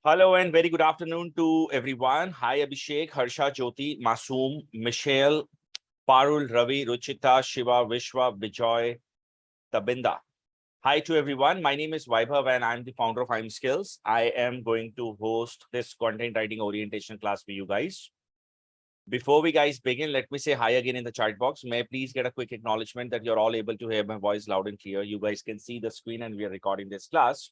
Hello and very good afternoon to everyone. Hi, Abhishek, Harsha, Jyoti, Masoom, Michelle, Parul, Ravi, Ruchita, Shiva, Vishwa, Bijoy, Tabinda. Hi to everyone. My name is Vaibhav and I'm the founder of IIM Skills. I am going to host this content writing orientation class for you guys. Before we guys begin, let me say hi again in the chat box. May I please get a quick acknowledgement that you're all able to hear my voice loud and clear. You guys can see the screen and we are recording this class.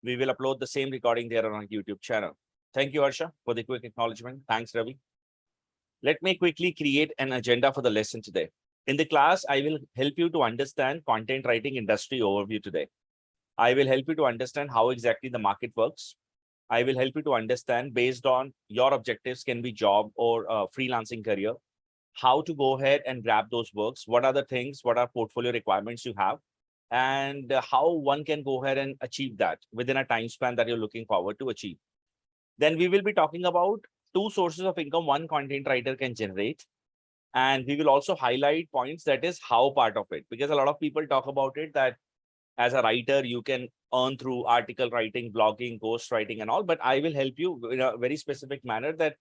We will upload the same recording there on our YouTube channel. Thank you, Harsha, for the quick acknowledgement. Thanks, Ravi. Let me quickly create an agenda for the lesson today. In the class, I will help you to understand content writing industry overview today. I will help you to understand how exactly the market works. I will help you to understand based on your objectives, can be job or freelancing career, how to go ahead and grab those works. What are the things, what are portfolio requirements you have, and how one can go ahead and achieve that within a time span that you're looking forward to achieve. Then we will be talking about two sources of income one content writer can generate. And we will also highlight points that is how part of it, because a lot of people talk about it that as a writer, you can earn through article writing, blogging, ghost writing and all, but I will help you in a very specific manner that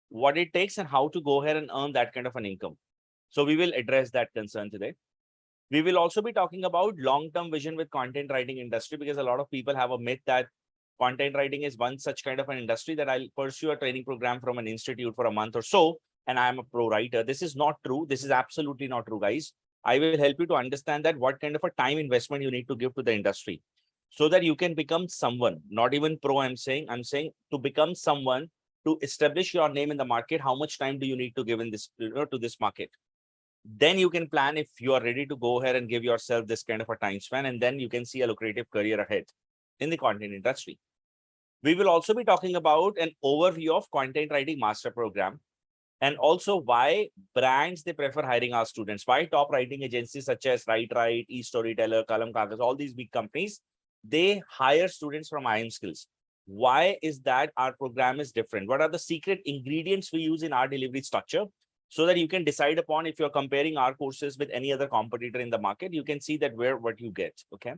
what it takes and how to go ahead and earn that kind of an income. So we will address that concern today. We will also be talking about long-term vision with content writing industry, because a lot of people have a myth that content writing is one such kind of an industry that I'll pursue a training program from an institute for a month or so, and I'm a pro writer. This is not true. This is absolutely not true, guys. I will help you to understand that what kind of a time investment you need to give to the industry so that you can become someone, not even pro, I'm saying to become someone, to establish your name in the market. How much time do you need to give in this, to this market? Then you can plan if you are ready to go ahead and give yourself this kind of a time span, and then you can see a lucrative career ahead in the content industry. We will also be talking about an overview of content writing master program, and also why brands they prefer hiring our students, why top writing agencies such as WriteWrite, eStoryteller, Kalam Kagas, all these big companies, they hire students from IIM Skills. Why is that our program is different? What are the secret ingredients we use in our delivery structure, so that you can decide upon if you're comparing our courses with any other competitor in the market, you can see that what you get. Okay.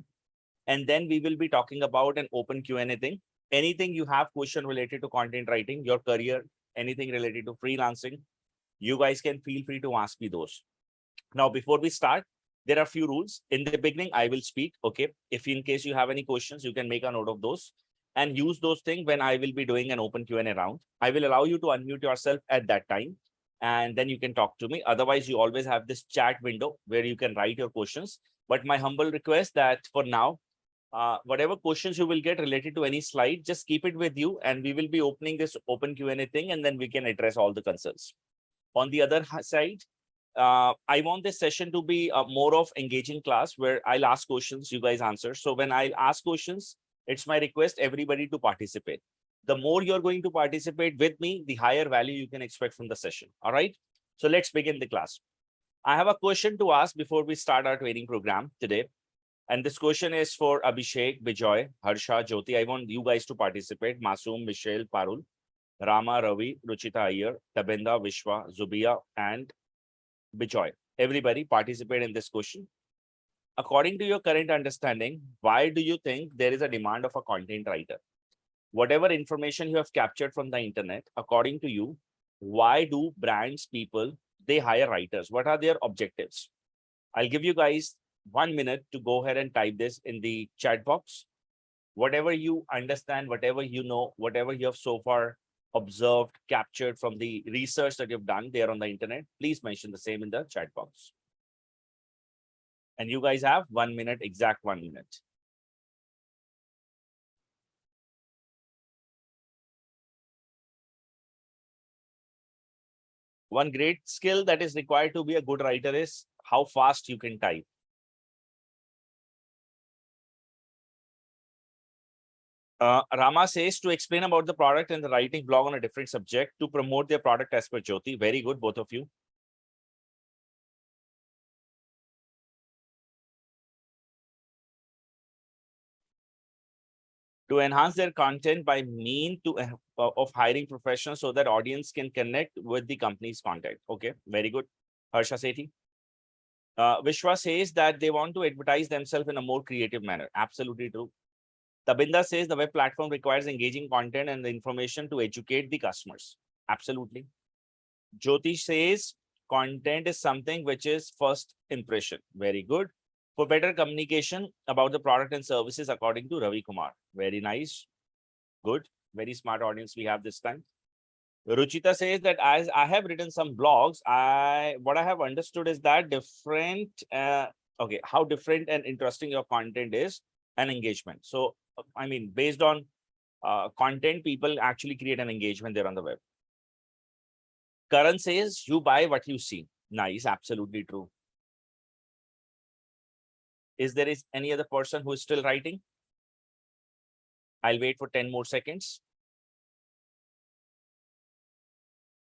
And then we will be talking about an open Q&A thing. Anything you have question related to content writing, your career, anything related to freelancing, you guys can feel free to ask me those. Now, before we start, there are a few rules. In the beginning, I will speak. Okay. If in case you have any questions, you can make a note of those and use those things when I will be doing an open Q&A round. I will allow you to unmute yourself at that time, and then you can talk to me. Otherwise, you always have this chat window where you can write your questions. But my humble request that for now, whatever questions you will get related to any slide, just keep it with you, and we will be opening this open Q&A thing, and then we can address all the concerns. On the other side, I want this session to be a more of engaging class where I'll ask questions, you guys answer. So when I ask questions, it's my request everybody to participate. The more you're going to participate with me, the higher value you can expect from the session. All right. So let's begin the class. I have a question to ask before we start our training program today. And this question is for Abhishek, Bijoy, Harsha, Jyoti. I want you guys to participate. Masoom, Michelle, Parul, Rama, Ravi, Ruchita Iyer, Tabinda, Vishwa, Zubia, and Bijoy. Everybody participate in this question. According to your current understanding, why do you think there is a demand of a content writer? Whatever information you have captured from the internet, according to you, why do brands, people, they hire writers? What are their objectives? I'll give you guys 1 minute to go ahead and type this in the chat box. Whatever you understand, whatever you know, whatever you have so far observed, captured from the research that you've done there on the internet, please mention the same in the chat box. And you guys have 1 minute, exact 1 minute. One great skill that is required to be a good writer is how fast you can type. Rama says to explain about the product and the writing blog on a different subject to promote their product as per Jyoti. Very good, both of you. To enhance their content by mean to of hiring professionals so that audience can connect with the company's content. Okay, very good. Harsha Sethi. Vishwa says that they want to advertise themselves in a more creative manner. Absolutely true. Tabinda says the web platform requires engaging content and the information to educate the customers. Absolutely. Jyotish says content is something which is first impression. Very good. For better communication about the product and services, according to Ravi Kumar. Very nice. Good. Very smart audience we have this time. Ruchita says that as I have written some blogs, what I have understood is that how different and interesting your content is and engagement. So, I mean, based on content, people actually create an engagement there on the web. Karan says you buy what you see. Nice, absolutely true. Is there any other person who is still writing? I'll wait for 10 more seconds.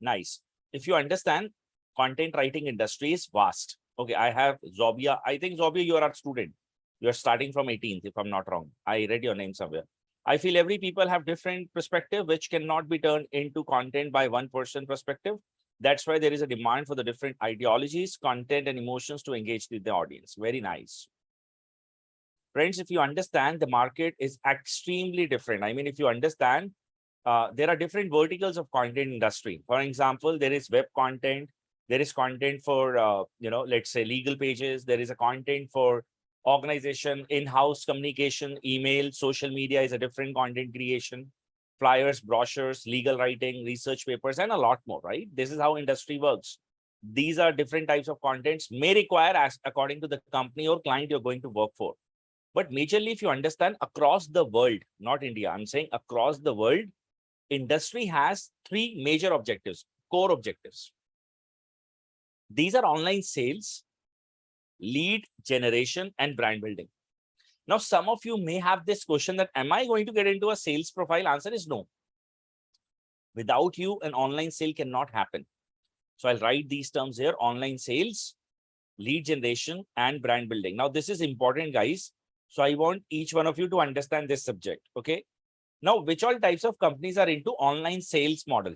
Nice. If you understand, content writing industry is vast. Okay, I have Zobia. I think Zobia, you are a student. You're starting from 18th, if I'm not wrong. I read your name somewhere. I feel every people have different perspective, which cannot be turned into content by one person perspective. That's why there is a demand for the different ideologies, content, and emotions to engage with the audience. Very nice. Friends, if you understand, the market is extremely different. I mean, if you understand, there are different verticals of content industry. For example, there is web content. There is content for, let's say legal pages. There is a content for organization, in-house communication, email, social media is a different content creation, flyers, brochures, legal writing, research papers, and a lot more, right? This is how industry works. These are different types of contents may require as according to the company or client you're going to work for. But majorly, if you understand across the world, not India, I'm saying across the world, industry has three major objectives, core objectives. These are online sales, lead generation, and brand building. Now, some of you may have this question that, am I going to get into a sales profile? Answer is no. Without you, an online sale cannot happen. So I'll write these terms here, online sales, lead generation, and brand building. Now, this is important, guys. So I want each one of you to understand this subject, okay? Now, which all types of companies are into online sales model?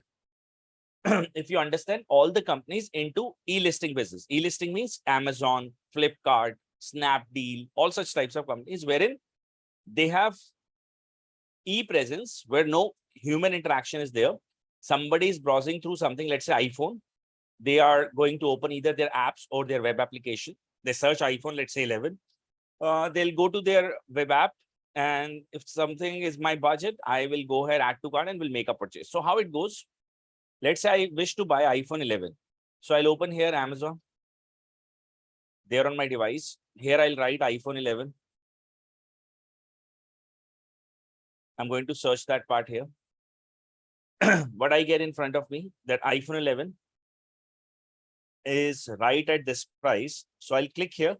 If you understand, all the companies into e-listing business. E-listing means Amazon, Flipkart, Snapdeal, all such types of companies wherein they have e-presence where no human interaction is there. Somebody is browsing through something, let's say iPhone. They are going to open either their apps or their web application. They search iPhone, let's say 11. They'll go to their web app, and if something is my budget, I will go ahead, add to cart, and will make a purchase. So how it goes? Let's say I wish to buy iPhone 11. So I'll open here Amazon. There on my device. Here I'll write iPhone 11. I'm going to search that part here. What I get in front of me, that iPhone 11 is right at this price. So I'll click here,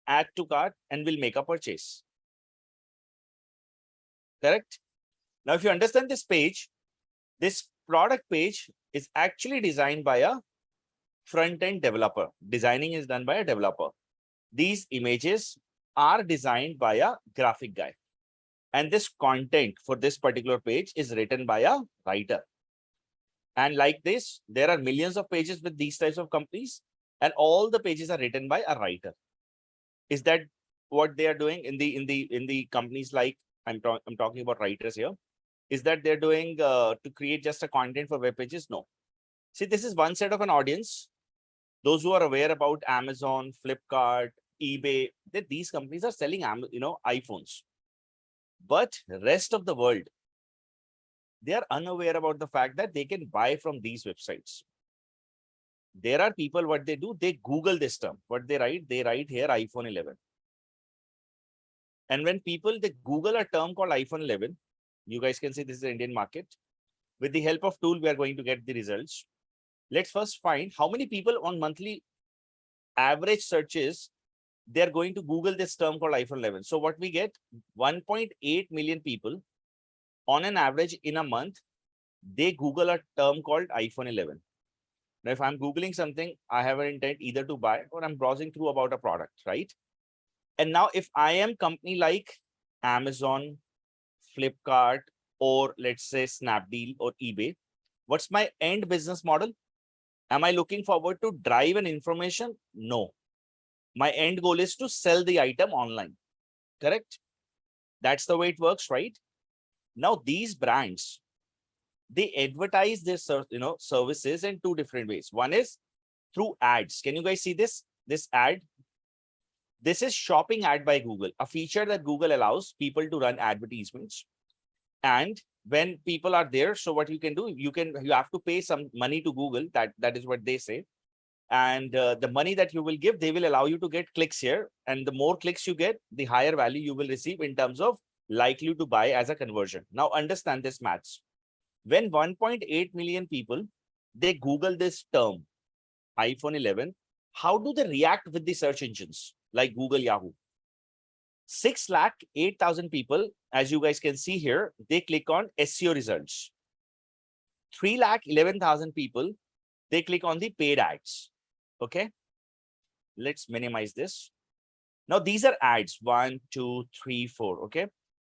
add to cart, and will make a purchase. Correct? Now, if you understand this page, this product page is actually designed by a front-end developer. Designing is done by a developer. These images are designed by a graphic guy. And this content for this particular page is written by a writer. And like this, there are millions of pages with these types of companies, and all the pages are written by a writer. Is that what they are doing in the companies? Like I'm talking about writers here. Is that they're doing to create just a content for web pages? No. See, this is one set of an audience. Those who are aware about Amazon, Flipkart, eBay, that these companies are selling, iPhones. But the rest of the world, they are unaware about the fact that they can buy from these websites. There are people, what they do, they Google this term. What they write here iPhone 11. And when people, they Google a term called iPhone 11, you guys can see this is the Indian market. With the help of tool, we are going to get the results. Let's first find how many people on monthly average searches, they're going to Google this term called iPhone 11. So what we get, 1.8 million people on an average in a month, they Google a term called iPhone 11. Now, if I'm Googling something, I have an intent either to buy or I'm browsing through about a product, right? And now if I am company like Amazon, Flipkart, or let's say Snapdeal or eBay, what's my end business model? Am I looking forward to drive an information? No. My end goal is to sell the item online. Correct? That's the way it works, right? Now these brands, they advertise their services in two different ways. One is through ads. Can you guys see this ad? This is shopping ad by Google, a feature that Google allows people to run advertisements. And when people are there, so what you can do, you have to pay some money to Google. That is what they say. And the money that you will give, they will allow you to get clicks here. And the more clicks you get, the higher value you will receive in terms of likely to buy as a conversion. Now understand this maths. When 1.8 million people, they Google this term, iPhone 11, how do they react with the search engines like Google, Yahoo? 6,08,000 people, as you guys can see here, they click on SEO results. 3,11,000 people, they click on the paid ads. Okay, let's minimize this. Now these are ads, 1, 2, 3, 4. Okay,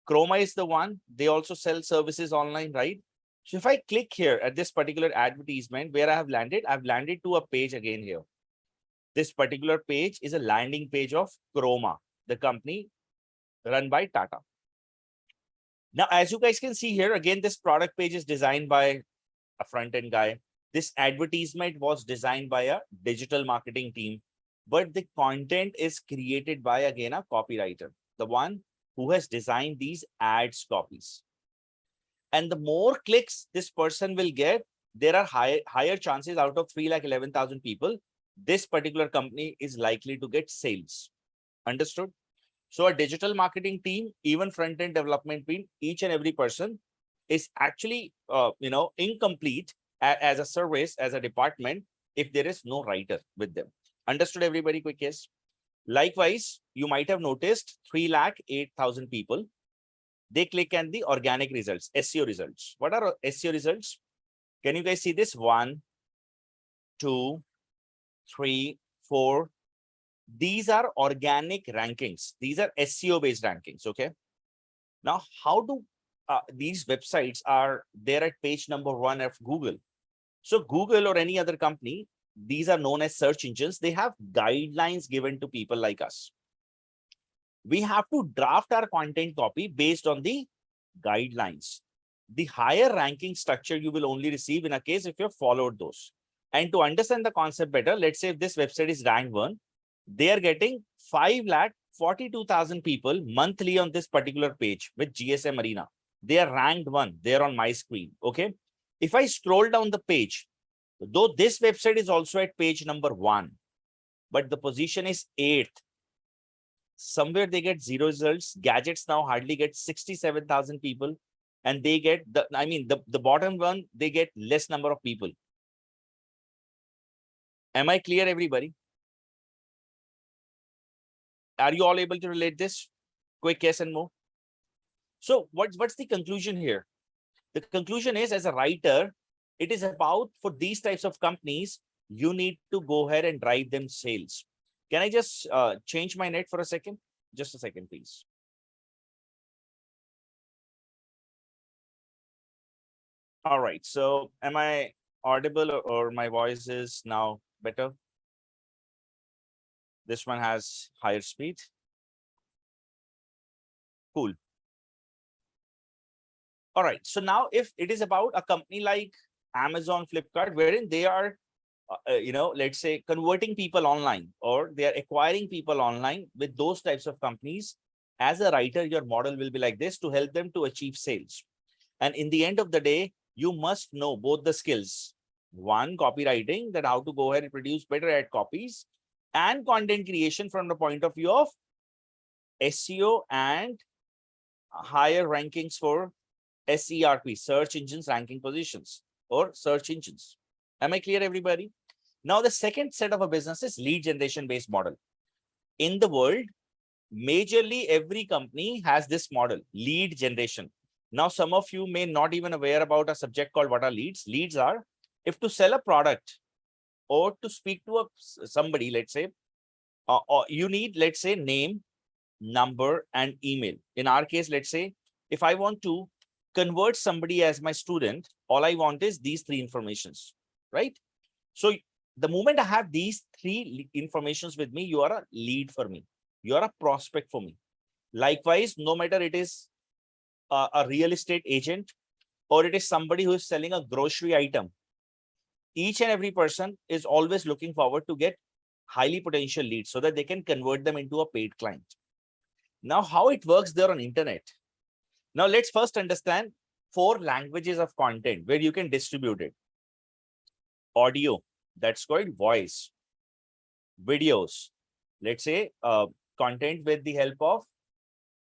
Chroma is the one. They also sell services online, right? So if I click here at this particular advertisement where I've landed to a page again here. This particular page is a landing page of Chroma, the company run by Tata. Now, as you guys can see here, again, this product page is designed by a front-end guy. This advertisement was designed by a digital marketing team, but the content is created by, again, a copywriter, the one who has designed these ads copies. And the more clicks this person will get, there are higher chances out of 3,11,000 people, this particular company is likely to get sales. Understood? So a digital marketing team, even front-end development team, each and every person is actually, incomplete as a service, as a department, if there is no writer with them. Understood, everybody? Quick yes. Likewise, you might have noticed 3,08,000 people, they click on the organic results, SEO results. What are SEO results? Can you guys see this? 1, 2, 3, 4. These are organic rankings. These are SEO based rankings. Okay. Now, how do these websites are there at page number 1 of Google? So Google or any other company, these are known as search engines. They have guidelines given to people like us. We have to draft our content copy based on the guidelines. The higher ranking structure you will only receive in a case if you have followed those. And to understand the concept better, let's say if this website is rank 1, they are getting 5,42,000 people monthly on this particular page with GSM Arena. They are ranked 1. They are on my screen. Okay. If I scroll down the page, though this website is also at page number 1, but the position is 8th, somewhere they get 0 results. Gadgets now hardly get 67,000 people, and they get the bottom one, they get less number of people. Am I clear, everybody? Are you all able to relate this? Quick yes and more. So what's the conclusion here? The conclusion is, as a writer, it is about, for these types of companies, you need to go ahead and drive them sales. Can I just change my net for a second? Just a second, please. All right. So am I audible, or my voice is now better? This one has higher speed. Cool. All right. So now if it is about a company like Amazon, Flipkart, wherein they are, let's say converting people online, or they are acquiring people online, with those types of companies, as a writer, your model will be like this to help them to achieve sales. And in the end of the day, you must know both the skills. One, copywriting, that how to go ahead and produce better ad copies, and content creation from the point of view of SEO and higher rankings for SERP, search engines ranking positions, or search engines. Am I clear, everybody? Now, the second set of a business is lead generation based model. In the world, majorly every company has this model, lead generation. Now, some of you may not even aware about a subject called what are leads. Leads are, if to sell a product or to speak to somebody, let's say, or you need, let's say, name, number, and email. In our case, let's say, if I want to convert somebody as my student, all I want is these 3 informations, right? So the moment I have these 3 informations with me, you are a lead for me. You are a prospect for me. Likewise, no matter it is a real estate agent or it is somebody who is selling a grocery item, each and every person is always looking forward to get highly potential leads so that they can convert them into a paid client. Now, how it works there on internet? Now, let's first understand 4 languages of content where you can distribute it. Audio, that's called voice. Videos, let's say content with the help of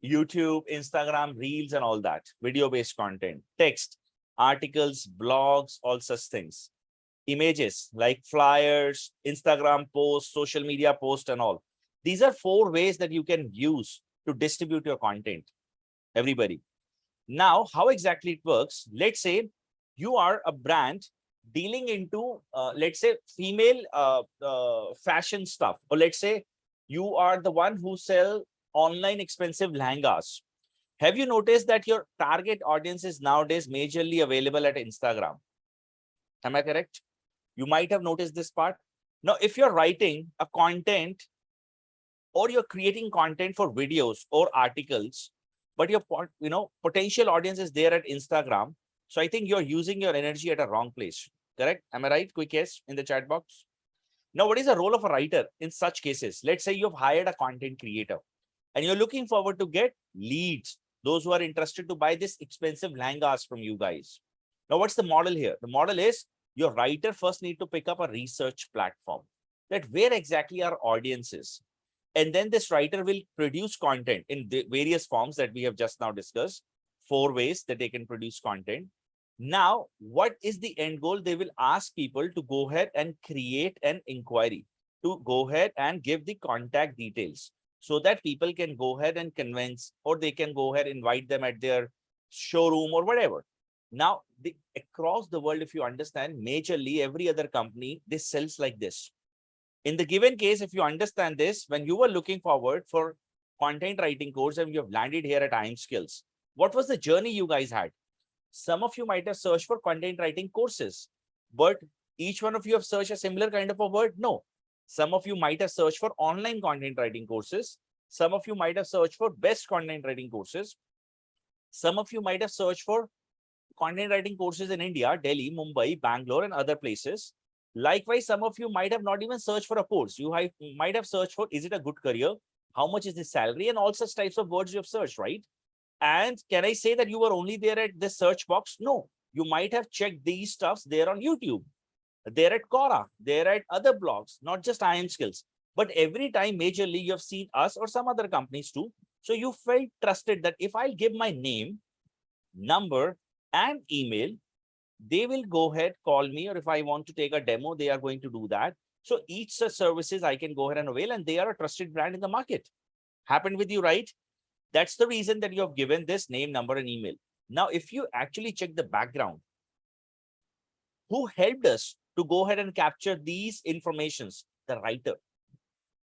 YouTube, Instagram, Reels, and all that, video-based content. Text, articles, blogs, all such things. Images like flyers, Instagram posts, social media posts, and all. These are 4 ways that you can use to distribute your content, everybody. Now, how exactly it works? Let's say you are a brand dealing into, let's say, female fashion stuff. Or let's say you are the one who sell online expensive lehengas. Have you noticed that your target audience is nowadays majorly available at Instagram? Am I correct? You might have noticed this part. Now, if you're writing a content or you're creating content for videos or articles, but your potential audience is there at Instagram, so I think you're using your energy at a wrong place. Correct? Am I right? Quick yes in the chat box. Now, what is the role of a writer in such cases? Let's say you've hired a content creator and you're looking forward to get leads, those who are interested to buy this expensive lehengas from you guys. Now, what's the model here? The model is your writer first need to pick up a research platform, that where exactly our audience is. And then this writer will produce content in the various forms that we have just now discussed, 4 ways that they can produce content. Now, what is the end goal? They will ask people to go ahead and create an inquiry, to go ahead and give the contact details so that people can go ahead and convince, or they can go ahead and invite them at their showroom or whatever. Now, across the world, if you understand, majorly every other company, this sells like this. In the given case, if you understand this, when you were looking forward for content writing course and you have landed here at IIM Skills, what was the journey you guys had? Some of you might have searched for content writing courses, but each one of you have searched a similar kind of a word? No. Some of you might have searched for online content writing courses. Some of you might have searched for best content writing courses. Some of you might have searched for content writing courses in India, Delhi, Mumbai, Bangalore, and other places. Likewise, some of you might have not even searched for a course. You might have searched for, is it a good career? How much is the salary? And all such types of words you have searched, right? And can I say that you were only there at this search box? No, you might have checked these stuffs there on YouTube, there at Quora, there at other blogs, not just IIM Skills. But every time majorly you have seen us or some other companies too. So you felt trusted that if I give my name, number, and email, they will go ahead, call me, or if I want to take a demo, they are going to do that. So each such services I can go ahead and avail, and they are a trusted brand in the market. Happened with you, right? That's the reason that you have given this name, number, and email. Now, if you actually check the background, who helped us to go ahead and capture these informations? The writer.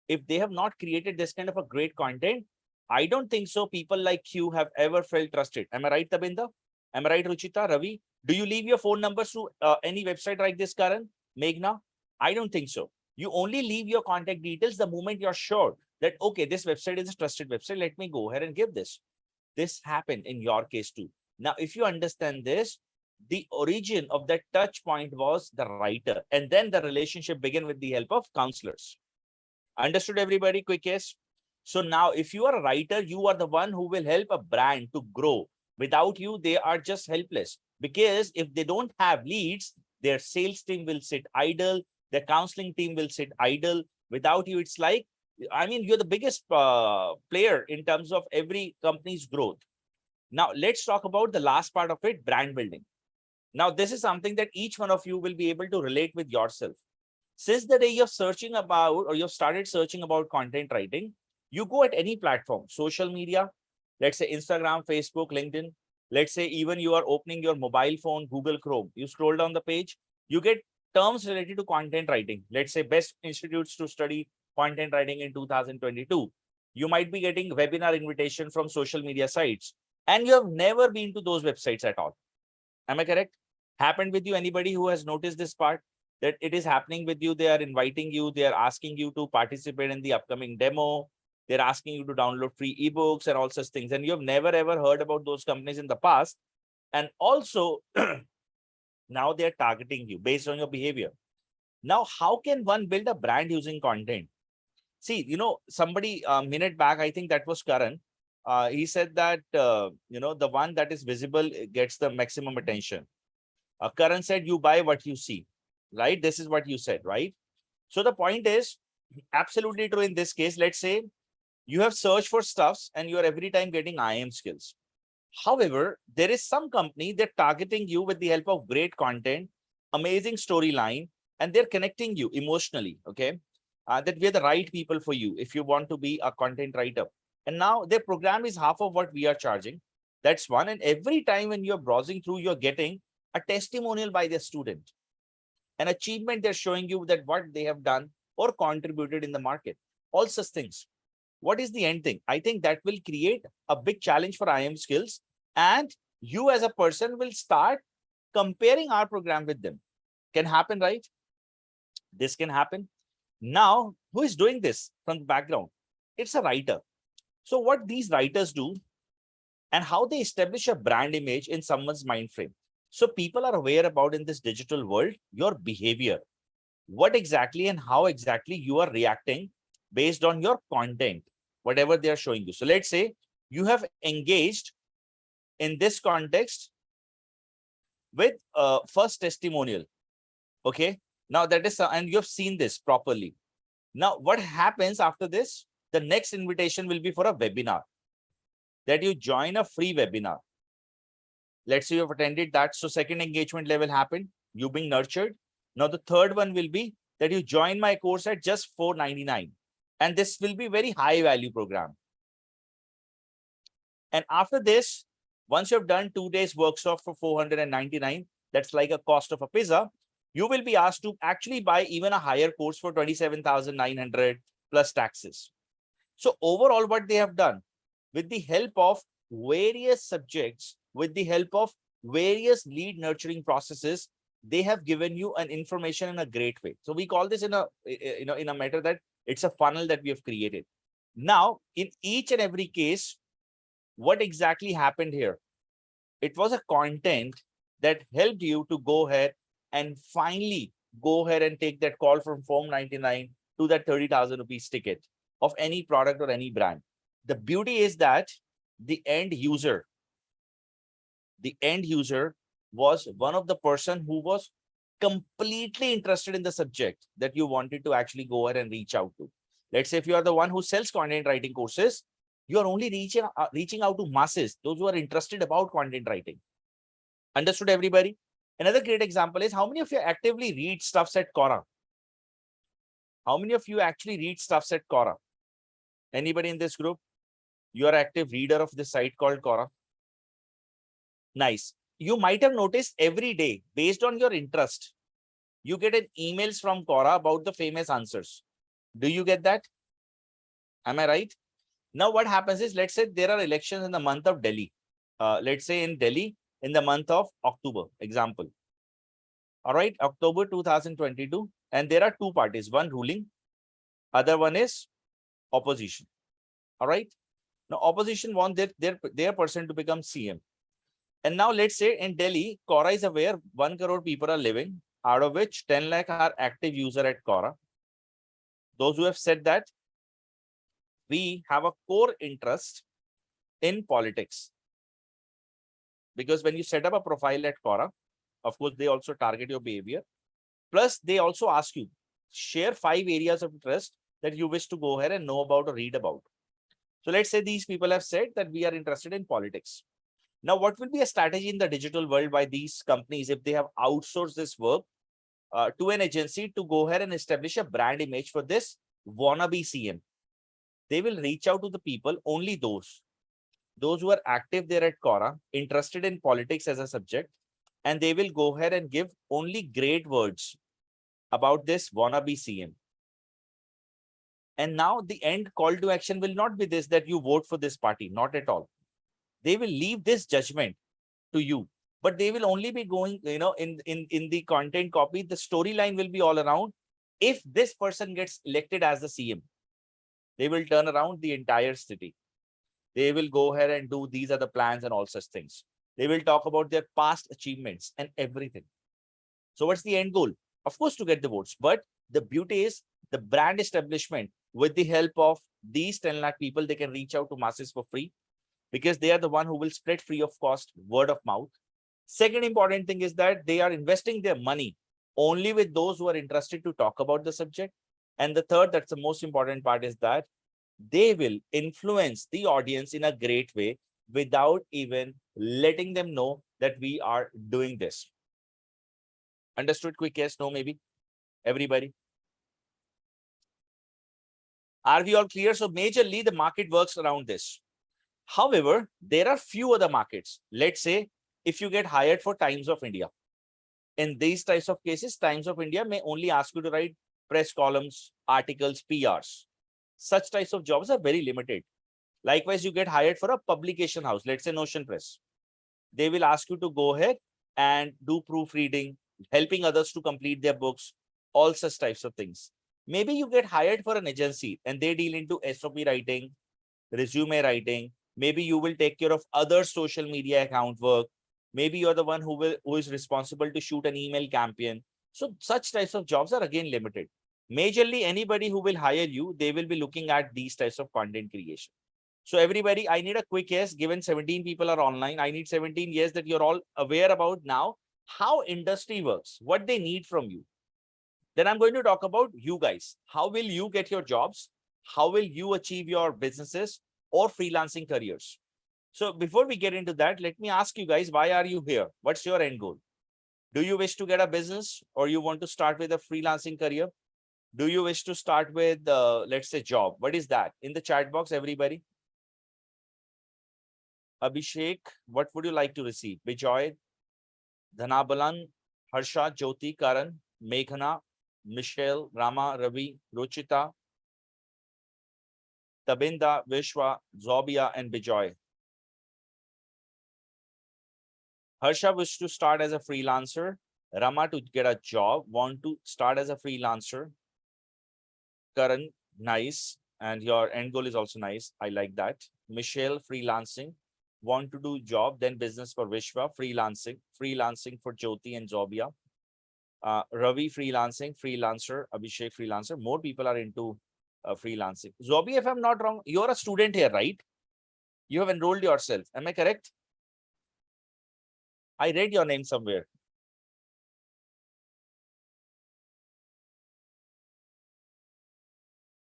If they have not created this kind of a great content, I don't think so people like you have ever felt trusted. Am I right, Tabinda? Am I right, Ruchita, Ravi? Do you leave your phone numbers to any website like this, Karan, Meghna? I don't think so. You only leave your contact details the moment you're sure that, okay, this website is a trusted website. Let me go ahead and give this. This happened in your case too. Now, if you understand this, the origin of that touch point was the writer. And then the relationship began with the help of counselors. Understood, everybody? Quick yes. So now, if you are a writer, you are the one who will help a brand to grow. Without you, they are just helpless. Because if they don't have leads, their sales team will sit idle. Their counseling team will sit idle. Without you, it's like, I mean, you're the biggest player in terms of every company's growth. Now, let's talk about the last part of it, brand building. Now, this is something that each one of you will be able to relate with yourself. Since the day you're searching about, or you've started searching about content writing, you go at any platform, social media, let's say Instagram, Facebook, LinkedIn. Let's say even you are opening your mobile phone, Google Chrome. You scroll down the page, you get terms related to content writing. Let's say best institutes to study content writing in 2022. You might be getting webinar invitation from social media sites, and you have never been to those websites at all. Am I correct? Happened with you? Anybody who has noticed this part? That it is happening with you, they are inviting you, they are asking you to participate in the upcoming demo, They're asking you to download free ebooks and all such things. And you have never ever heard about those companies in the past. And also, now they're targeting you based on your behavior. Now, how can one build a brand using content? See, somebody a minute back, I think that was Karan. He said that, the one that is visible gets the maximum attention. Karan said, you buy what you see, right? This is what you said, right? So the point is absolutely true in this case. Let's say you have searched for stuffs and you're every time getting IIM skills. However, there is some company they're targeting you with the help of great content, amazing storyline, and they're connecting you emotionally, okay? That we're the right people for you if you want to be a content writer. And now their program is half of what we are charging. That's one. And every time when you're browsing through, you're getting a testimonial by their student, an achievement they're showing you that what they have done or contributed in the market, all such things. What is the end thing? I think that will create a big challenge for IIM skills, and you as a person will start comparing our program with them. Can happen, right? This can happen. Now, who is doing this from the background? It's a writer. So what these writers do and how they establish a brand image in someone's mind frame. So people are aware about in this digital world, your behavior, what exactly and how exactly you are reacting based on your content, whatever they are showing you. So let's say you have engaged in this context with first testimonial. Okay. Now that is, and you have seen this properly. Now, what happens after this? The next invitation will be for a webinar, that you join a free webinar. Let's say you have attended that. So second engagement level happened, you being nurtured. Now the third one will be that you join my course at just $499. And this will be very high value program. And after this, once you have done 2 days workshop for $499, that's like a cost of a pizza, you will be asked to actually buy even a higher course for $27,900 plus taxes. So overall, what they have done with the help of various subjects, with the help of various lead nurturing processes, they have given you an information in a great way. So we call this in a matter that it's a funnel that we have created. Now, in each and every case, what exactly happened here? It was a content that helped you to go ahead and finally go ahead and take that call from $499 to that 30,000 rupees ticket of any product or any brand. The beauty is that the end user was one of the person who was completely interested in the subject that you wanted to actually go ahead and reach out to. Let's say if you are the one who sells content writing courses, you are only reaching out to masses, those who are interested about content writing. Understood, everybody? Another great example is how many of you actively read stuffs at Quora? How many of you actually read stuffs at Quora? Anybody in this group? You are active reader of this site called Quora. Nice. You might have noticed every day, based on your interest, you get an emails from Quora about the famous answers. Do you get that? Am I right? Now, what happens is, let's say there are elections in the month of Delhi. Let's say in Delhi, in the month of October, example. All right, October 2022. And there are two parties, one ruling, other one is opposition. All right. Now, opposition want their person to become CM. And now let's say in Delhi, Quora is aware 1 crore people are living, out of which 10 lakh are active user at Quora. Those who have said that we have a core interest in politics. Because when you set up a profile at Quora, of course, they also target your behavior. Plus, they also ask you, share 5 areas of interest that you wish to go ahead and know about or read about. So let's say these people have said that we are interested in politics. Now, what will be a strategy in the digital world by these companies if they have outsourced this work to an agency to go ahead and establish a brand image for this wannabe CM? They will reach out to the people, only those who are active there at Quora, interested in politics as a subject, and they will go ahead and give only great words about this wannabe CM. And now the end call to action will not be this, that you vote for this party, not at all. They will leave this judgment to you, but they will only be going, in the content copy, the storyline will be all around. If this person gets elected as the CM, They will turn around the entire city. They will go ahead and do these are the plans and all such things. They will talk about their past achievements and everything. So what's the end goal? Of course, to get the votes. But the beauty is the brand establishment with the help of these 10 lakh people, they can reach out to masses for free because they are the one who will spread free of cost, word of mouth. Second important thing is that they are investing their money only with those who are interested to talk about the subject. And the third, that's the most important part, is that they will influence the audience in a great way without even letting them know that we are doing this. Understood? Quick yes, no, maybe? Everybody? Are we all clear? So majorly the market works around this. However, there are few other markets. Let's say if you get hired for Times of India. In these types of cases, Times of India may only ask you to write press columns, articles, PRs. Such types of jobs are very limited. Likewise, you get hired for a publication house, let's say Notion Press. They will ask you to go ahead and do proofreading, helping others to complete their books, all such types of things. Maybe you get hired for an agency and they deal into SOP writing, resume writing. Maybe you will take care of other social media account work. Maybe you're the one who is responsible to shoot an email campaign. So such types of jobs are again limited. Majorly, anybody who will hire you, they will be looking at these types of content creation. So everybody, I need a quick yes. Given 17 people are online, I need 17 yes that you're all aware about now how industry works, what they need from you. Then I'm going to talk about you guys. How will you get your jobs? How will you achieve your businesses or freelancing careers? So before we get into that, let me ask you guys, why are you here? What's your end goal? Do you wish to get a business or you want to start with a freelancing career? Do you wish to start with, let's say, job? What is that? In the chat box, everybody. Abhishek, what would you like to receive? Bijoy, Dhanabalan, Harsha, Jyoti, Karan, Meghana, Michelle, Rama, Ravi, Ruchita, Tabinda, Vishwa, Zobia, and Bijoy. Harsha wishes to start as a freelancer. Rama to get a job, want to start as a freelancer. Karan, nice. And your end goal is also nice. I like that. Michelle, freelancing. Want to do job, then business for Vishwa, freelancing. Freelancing for Jyoti and Zobia. Ravi, freelancing, freelancer. Abhishek, freelancer. More people are into freelancing. Zobia, if I'm not wrong, you're a student here, right? You have enrolled yourself. Am I correct? I read your name somewhere.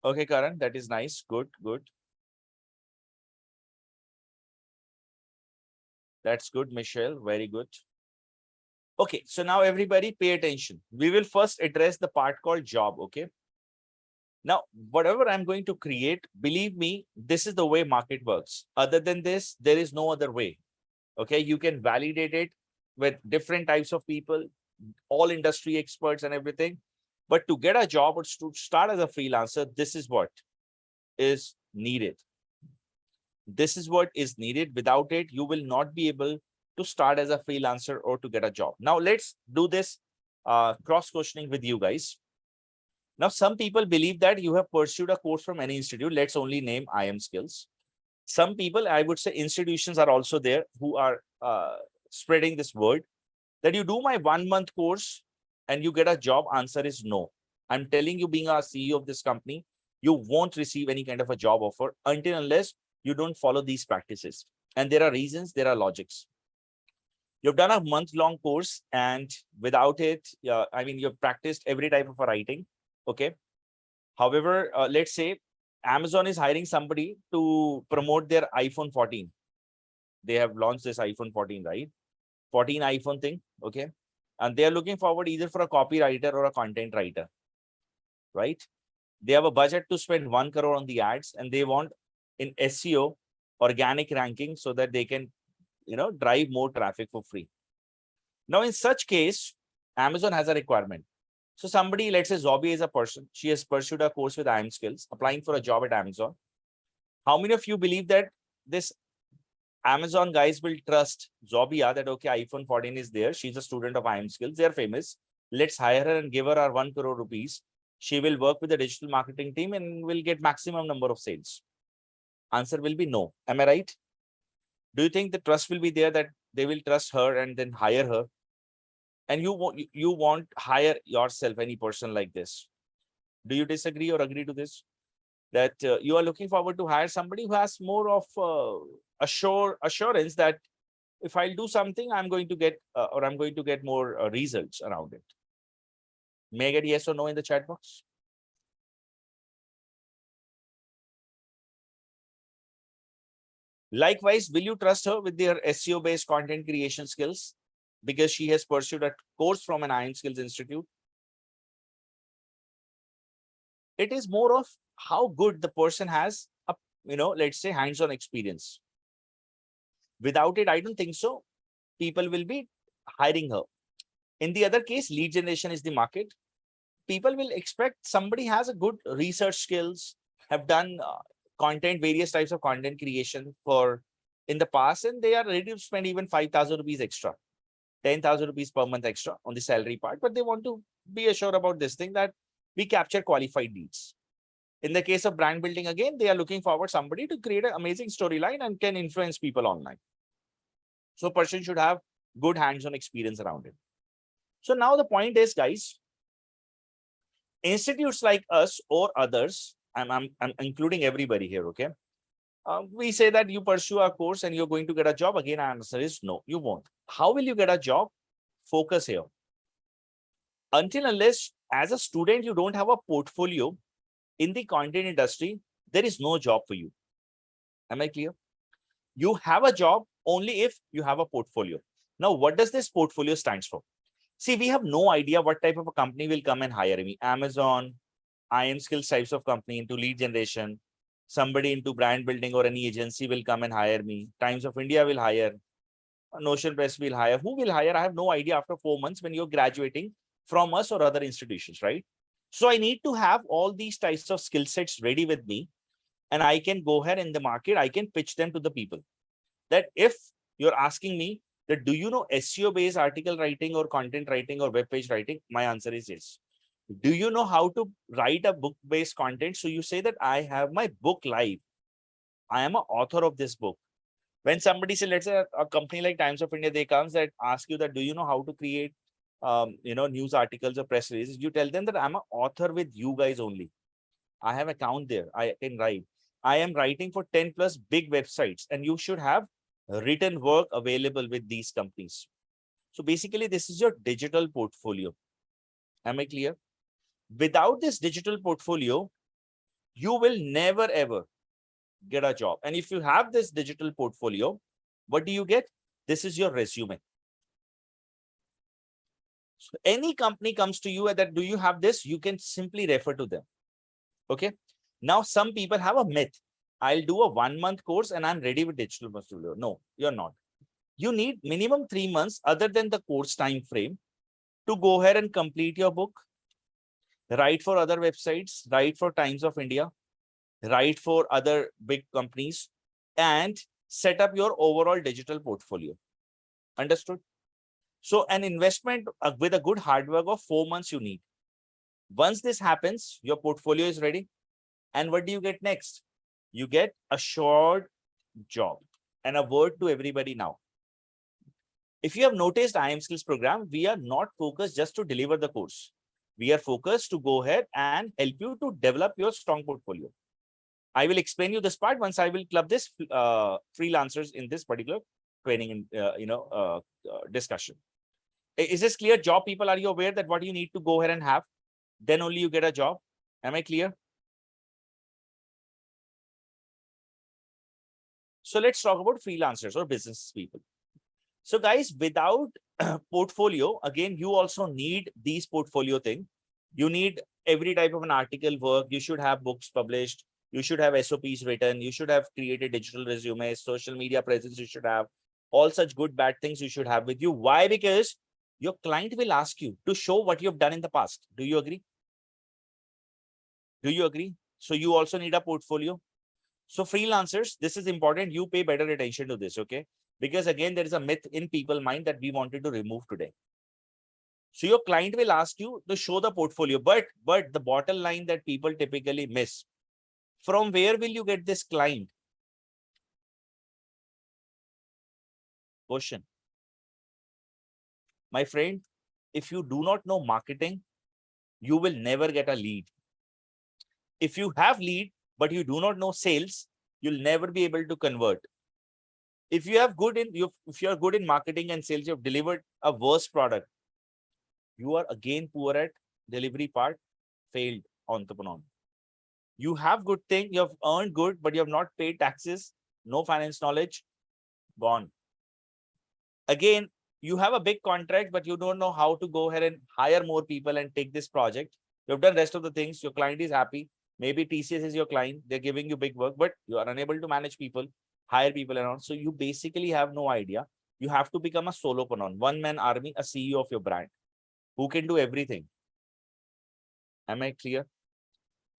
Okay, Karan, that is nice. Good, good. That's good, Michelle. Very good. Okay, so now everybody pay attention. We will first address the part called job, okay? Now, whatever I'm going to create, believe me, this is the way market works. Other than this, there is no other way. Okay, you can validate it with different types of people, all industry experts and everything. But to get a job or to start as a freelancer, this is what is needed. This is what is needed. Without it, you will not be able to start as a freelancer or to get a job. Now, let's do this cross-questioning with you guys. Now, some people believe that you have pursued a course from any institute. Let's only name IIM skills. Some people, I would say institutions are also there who are spreading this word that you do my 1 month course and you get a job. Answer is no. I'm telling you, being a CEO of this company, you won't receive any kind of a job offer until unless you don't follow these practices. And there are reasons, there are logics. You've done a month-long course and without it, I mean, you've practiced every type of a writing. Okay. However, let's say Amazon is hiring somebody to promote their iPhone 14. They have launched this iPhone 14, right? 14 iPhone thing. Okay. And they are looking forward either for a copywriter or a content writer, right? They have a budget to spend 1 crore on the ads and they want in SEO, organic ranking, so that they can, drive more traffic for free. Now, in such case, Amazon has a requirement. So somebody, let's say Zobby is a person, she has pursued a course with IIM skills, applying for a job at Amazon. How many of you believe that this Amazon guys will trust Zobia that, okay, iPhone 14 is there. She's a student of IIM skills. They're famous. Let's hire her and give her our 1 crore rupees. She will work with the digital marketing team and will get maximum number of sales. Answer will be no. Am I right? Do you think the trust will be there that they will trust her and then hire her? And you won't hire yourself any person like this. Do you disagree or agree to this? That you are looking forward to hire somebody who has more of assurance that if I'll do something, I'm going to get or I'm going to get more results around it. May I get yes or no in the chat box? Likewise, will you trust her with their SEO-based content creation skills because she has pursued a course from an IIM Skills Institute? It is more of how good the person has a, let's say hands-on experience. Without it, I don't think so. People will be hiring her. In the other case, lead generation is the market. People will expect somebody has a good research skills, have done content, various types of content creation for in the past, and they are ready to spend even 5,000 rupees extra, 10,000 rupees per month extra on the salary part. But they want to be assured about this thing that we capture qualified leads. In the case of brand building, again, they are looking forward somebody to create an amazing storyline and can influence people online. So a person should have good hands-on experience around it. So now the point is, guys, institutes like us or others, I'm including everybody here, okay? We say that you pursue a course and you're going to get a job. Again, our answer is no, you won't. How will you get a job? Focus here. Until unless as a student, you don't have a portfolio in the content industry, there is no job for you. Am I clear? You have a job only if you have a portfolio. Now, what does this portfolio stands for? See, we have no idea what type of a company will come and hire me. Amazon, IIM Skills types of company into lead generation, somebody into brand building or any agency will come and hire me. Times of India will hire, Notion Press will hire. Who will hire? I have no idea after 4 months when you're graduating from us or other institutions, right? So I need to have all these types of skill sets ready with me, and I can go ahead in the market. I can pitch them to the people. That if you're asking me that do you know SEO-based article writing or content writing or web page writing, my answer is yes. Do you know how to write a book-based content? So you say that I have my book live. I am an author of this book. When somebody says, let's say a company like Times of India, they comes that ask you that, do you know how to create, news articles or press releases? You tell them that I'm an author with you guys only. I have account there. I can write. I am writing for 10 plus big websites, and you should have written work available with these companies. So basically, this is your digital portfolio. Am I clear? Without this digital portfolio, you will never ever get a job. And if you have this digital portfolio, what do you get? This is your resume. So any company comes to you that, do you have this? You can simply refer to them. Okay. Now, some people have a myth. I'll do a 1-month course and I'm ready with digital portfolio. No, you're not. You need minimum 3 months other than the course time frame to go ahead and complete your book, write for other websites, write for Times of India, write for other big companies, and set up your overall digital portfolio. Understood? So an investment with a good hard work of 4 months you need. Once this happens, your portfolio is ready. And what do you get next? You get a short job. And a word to everybody now. If you have noticed IIM Skills program, we are not focused just to deliver the course. We are focused to go ahead and help you to develop your strong portfolio. I will explain you this part once I will club this freelancers in this particular training and discussion. Is this clear? Job people, are you aware that what you need to go ahead and have? Then only you get a job. Am I clear? So let's talk about freelancers or business people. So guys, without portfolio, again, you also need these portfolio thing. You need every type of an article work. You should have books published. You should have SOPs written. You should have created digital resumes, social media presence. You should have all such good, bad things you should have with you. Why? Because your client will ask you to show what you've done in the past. Do you agree? Do you agree? So you also need a portfolio. So freelancers, this is important. You pay better attention to this, okay? Because again, there is a myth in people's mind that we wanted to remove today. So your client will ask you to show the portfolio, but the bottom line that people typically miss, from where will you get this client? Question. My friend, if you do not know marketing, you will never get a lead. If you have lead, but you do not know sales, you'll never be able to convert. If you have if you are good in marketing and sales, you have delivered a worse product, you are again poor at delivery part, failed entrepreneur. You have good thing, you have earned good, but you have not paid taxes, no finance knowledge, gone. Again, you have a big contract, but you don't know how to go ahead and hire more people and take this project. You've done rest of the things, your client is happy. Maybe TCS is your client, they're giving you big work, but you are unable to manage people, hire people around. So you basically have no idea. You have to become a solopreneur, one-man army, a CEO of your brand, who can do everything. Am I clear?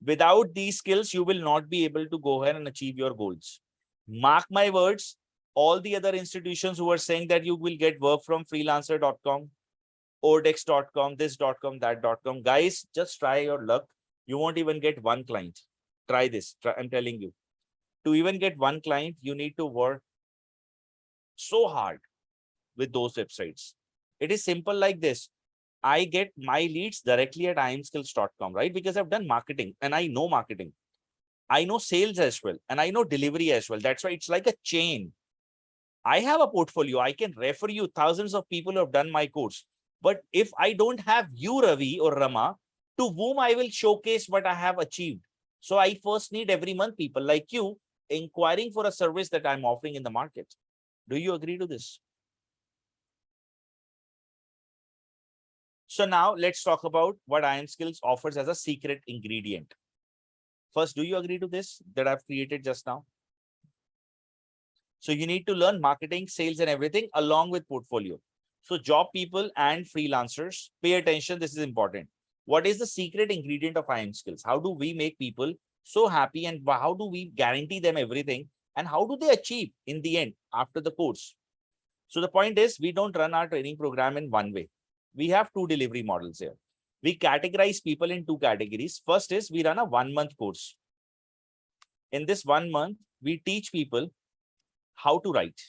Without these skills, you will not be able to go ahead and achieve your goals. Mark my words, all the other institutions who are saying that you will get work from freelancer.com, odex.com, this.com, that.com, guys, just try your luck. You won't even get one client. Try this. I'm telling you. To even get one client, you need to work so hard with those websites. It is simple like this. I get my leads directly at IIMskills.com, right? Because I've done marketing and I know marketing. I know sales as well, and I know delivery as well. That's why it's like a chain. I have a portfolio. I can refer you thousands of people who have done my course. But if I don't have you, Ravi or Rama, to whom I will showcase what I have achieved. So I first need every month people like you inquiring for a service that I'm offering in the market. Do you agree to this? So now let's talk about what IIM Skills offers as a secret ingredient. First, do you agree to this that I've created just now? So you need to learn marketing, sales, and everything along with portfolio. So job people and freelancers, pay attention. This is important. What is the secret ingredient of IIM Skills? How do we make people so happy, and how do we guarantee them everything? And how do they achieve in the end after the course? So the point is, we don't run our training program in one way. We have two delivery models here. We categorize people in two categories. First is we run a 1 month course. In this 1 month, we teach people how to write.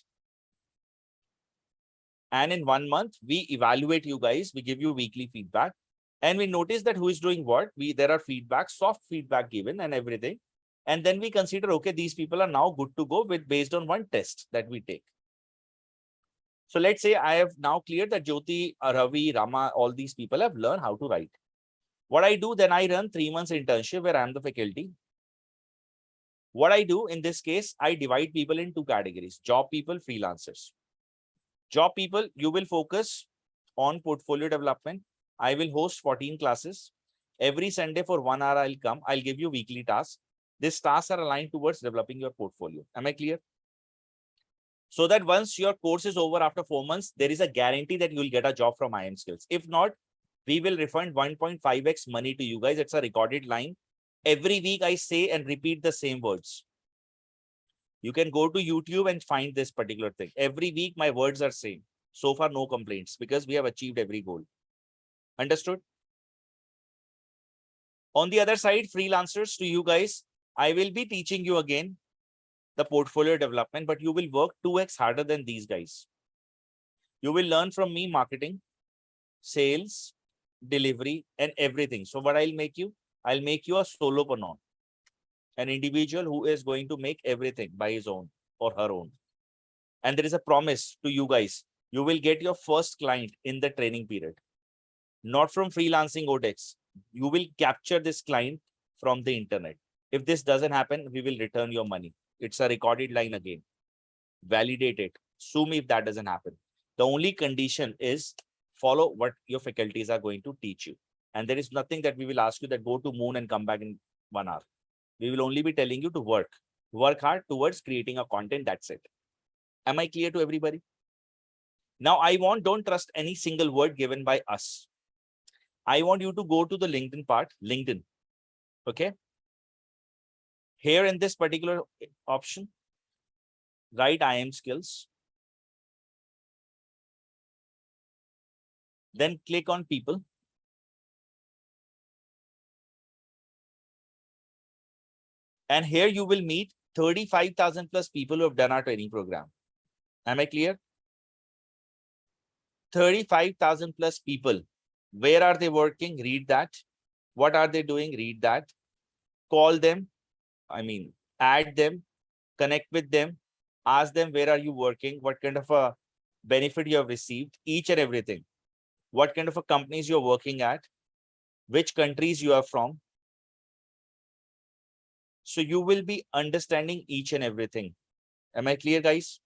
And in 1 month, we evaluate you guys. We give you weekly feedback. And we notice that who is doing what. There are feedback, soft feedback given and everything. And then we consider, okay, these people are now good to go based on one test that we take. So let's say I have now cleared that Jyoti, Ravi, Rama, all these people have learned how to write. What I do, then I run 3 months internship where I'm the faculty. What I do in this case, I divide people in two categories, job people, freelancers. Job people, you will focus on portfolio development. I will host 14 classes. Every Sunday for 1 hour, I'll come. I'll give you weekly tasks. These tasks are aligned towards developing your portfolio. Am I clear? So that once your course is over after 4 months, there is a guarantee that you will get a job from IIM Skills. If not, we will refund 1.5x money to you guys. It's a recorded line. Every week I say and repeat the same words. You can go to YouTube and find this particular thing. Every week my words are same. So far, no complaints because we have achieved every goal. Understood? On the other side, freelancers, to you guys, I will be teaching you again the portfolio development, but you will work 2x harder than these guys. You will learn from me marketing, sales, delivery, and everything. So what I'll make you a solopreneur, an individual who is going to make everything by his own or her own. And there is a promise to you guys. You will get your first client in the training period, not from freelancing Odex. You will capture this client from the internet. If this doesn't happen, we will return your money. It's a recorded line again. Validate it. Sue me if that doesn't happen. The only condition is follow what your faculties are going to teach you. And there is nothing that we will ask you that go to moon and come back in 1 hour. We will only be telling you to work hard towards creating a content. That's it. Am I clear to everybody? Now don't trust any single word given by us. I want you to go to the LinkedIn part, LinkedIn. Okay. Here in this particular option, write IIM Skills. Then click on people. And here you will meet 35,000 plus people who have done our training program. Am I clear? 35,000 plus people. Where are they working? Read that. What are they doing? Read that. Call them. Add them, connect with them, ask them, where are you working? What kind of a benefit you have received? Each and everything. What kind of a companies you're working at? Which countries you are from? So you will be understanding each and everything. Am I clear, guys?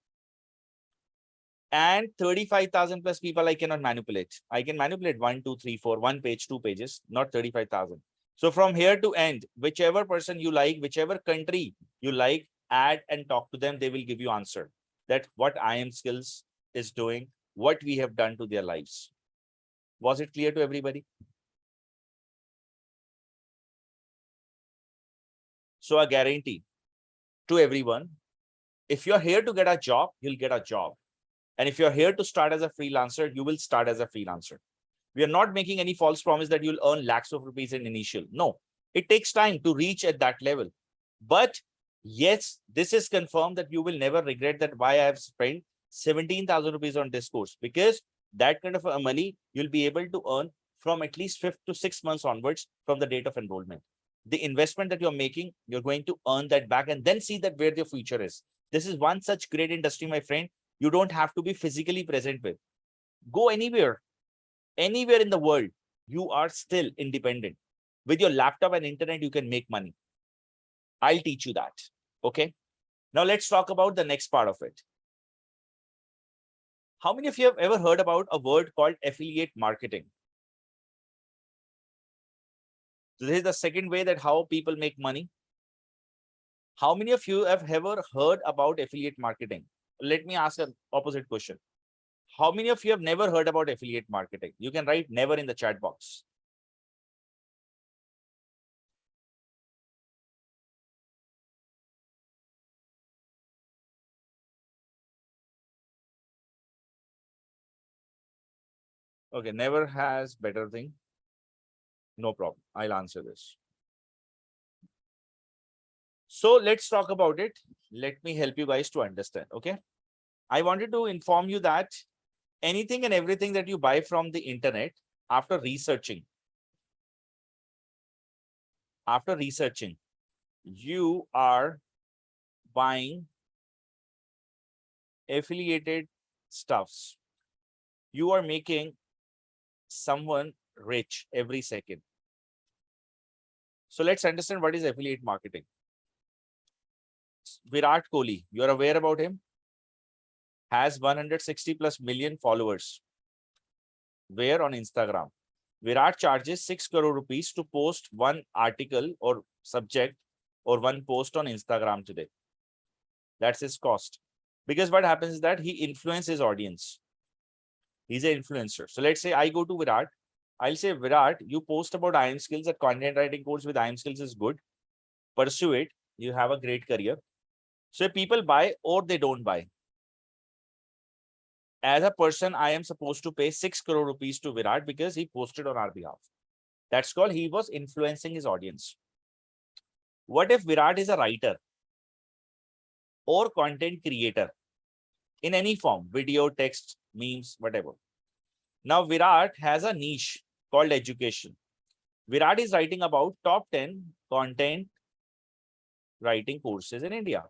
And 35,000 plus people I cannot manipulate. I can manipulate 1, 2, 3, 4, 1 page, 2 pages, not 35,000. So from here to end, whichever person you like, whichever country you like, add and talk to them. They will give you answer that what IIM Skills is doing, what we have done to their lives. Was it clear to everybody? So I guarantee to everyone, if you're here to get a job, you'll get a job. And if you're here to start as a freelancer, you will start as a freelancer. We are not making any false promise that you'll earn lakhs of rupees in initial. No, it takes time to reach at that level. But yes, this is confirmed that you will never regret that why I have spent 17,000 rupees on this course, because that kind of money you'll be able to earn from at least 5 to 6 months onwards from the date of enrollment. The investment that you're making, you're going to earn that back and then see that where your future is. This is one such great industry, my friend. You don't have to be physically present with. Go anywhere in the world, you are still independent. With your laptop and internet, you can make money. I'll teach you that. Okay. Now let's talk about the next part of it. How many of you have ever heard about a word called affiliate marketing? So this is the second way that how people make money. How many of you have ever heard about affiliate marketing? Let me ask an opposite question. How many of you have never heard about affiliate marketing? You can write never in the chat box. Okay, never has better thing. No problem. I'll answer this. So let's talk about it. Let me help you guys to understand. Okay. I wanted to inform you that anything and everything that you buy from the internet, after researching, you are buying affiliated stuffs. You are making someone rich every second. So let's understand what is affiliate marketing. Virat Kohli, you are aware about him? Has 160 plus million followers. Where? On Instagram. Virat charges 6 crore rupees to post one article or subject or one post on Instagram today. That's his cost. Because what happens is that he influences his audience. He's an influencer. So let's say I go to Virat. I'll say, Virat, you post about IIM Skills. A content writing course with IIM Skills is good. Pursue it. You have a great career. So people buy or they don't buy. As a person, I am supposed to pay 6 crore rupees to Virat because he posted on our behalf. That's called he was influencing his audience. What if Virat is a writer or content creator in any form, video, text, memes, whatever? Now, Virat has a niche called education. Virat is writing about top 10 content writing courses in India.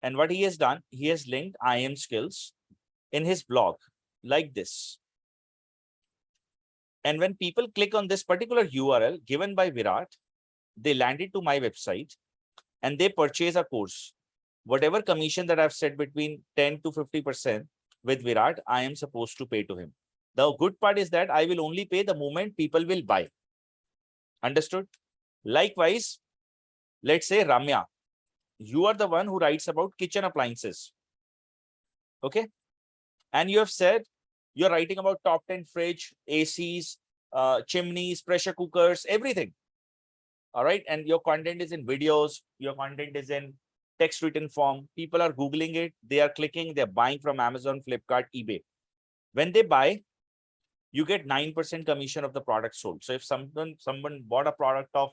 And what he has done, he has linked IIM Skills in his blog like this. And when people click on this particular URL given by Virat, they landed to my website and they purchase a course. Whatever commission that I've set between 10 to 50% with Virat, I am supposed to pay to him. The good part is that I will only pay the moment people will buy. Understood? Likewise, let's say Ramya, you are the one who writes about kitchen appliances. Okay. And you have said you're writing about top 10 fridge, ACs, chimneys, pressure cookers, everything. All right. And your content is in videos. Your content is in text written form. People are Googling it. They are clicking. They're buying from Amazon, Flipkart, eBay. When they buy, you get 9% commission of the product sold. So if someone bought a product of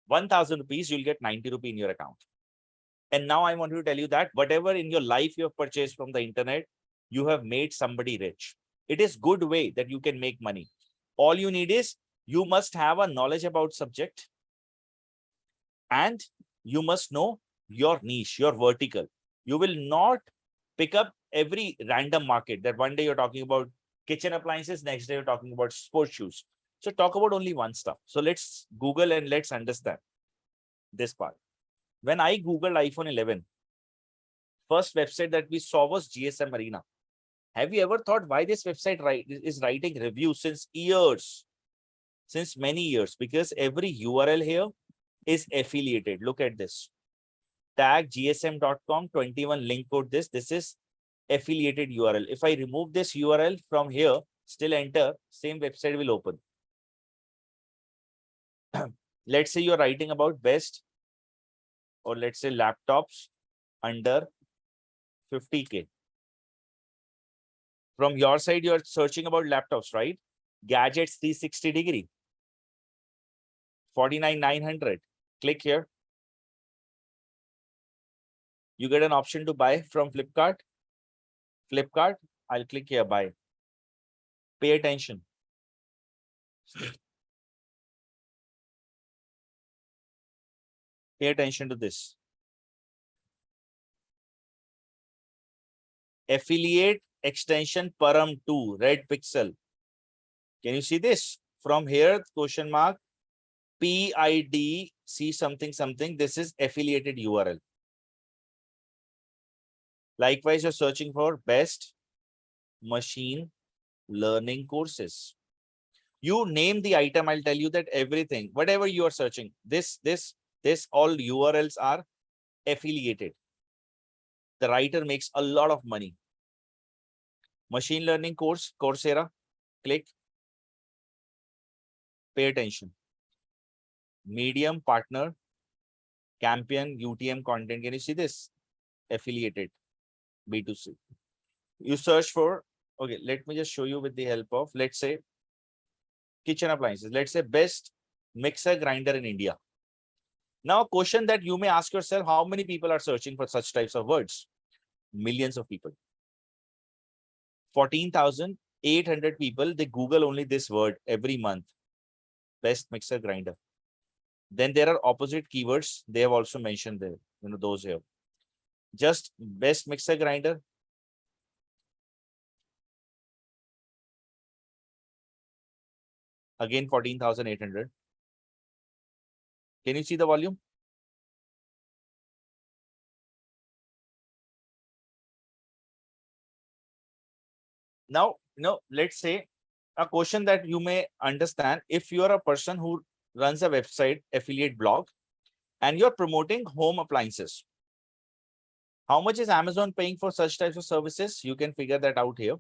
1,000 rupees, you'll get 90 rupees in your account. And now I want to tell you that whatever in your life you have purchased from the internet, you have made somebody rich. It is good way that you can make money. All you need is you must have a knowledge about subject, and you must know your niche, your vertical. You will not pick up every random market that one day you're talking about kitchen appliances, next day you're talking about sports shoes. So talk about only one stuff. So let's Google and let's understand this part. When I Googled iPhone 11, first website that we saw was GSM Arena. Have you ever thought why this website is writing reviews since years, since many years? Because every URL here is affiliated. Look at this. Tag gsm.com 21 link code this. This is affiliated URL. If I remove this URL from here, still enter, same website will open. Let's say you're writing about best, or let's say laptops under 50K. From your side, you're searching about laptops, right? Gadgets 360-degree, 49,900. Click here. You get an option to buy from Flipkart. Flipkart, I'll click here, buy. Pay attention. Pay attention to this. Affiliate extension param 2, red pixel. Can you see this? From here, question mark, PID, see something, something. This is affiliated URL. Likewise, you're searching for best machine learning courses. You name the item, I'll tell you that everything, whatever you are searching, this, all URLs are affiliated. The writer makes a lot of money. Machine learning course, Coursera, click. Pay attention. Medium partner, Campion, UTM content. Can you see this? Affiliated, B2C. You search for, okay, let me just show you with the help of, let's say, kitchen appliances. Let's say best mixer grinder in India. Now, a question that you may ask yourself, how many people are searching for such types of words? Millions of people. 14,800 people, they Google only this word every month. Best mixer grinder. Then there are opposite keywords. They have also mentioned there, those here. Just best mixer grinder. Again, 14,800. Can you see the volume? Now, let's say a question that you may understand. If you are a person who runs a website, affiliate blog, and you're promoting home appliances, how much is Amazon paying for such types of services? You can figure that out here.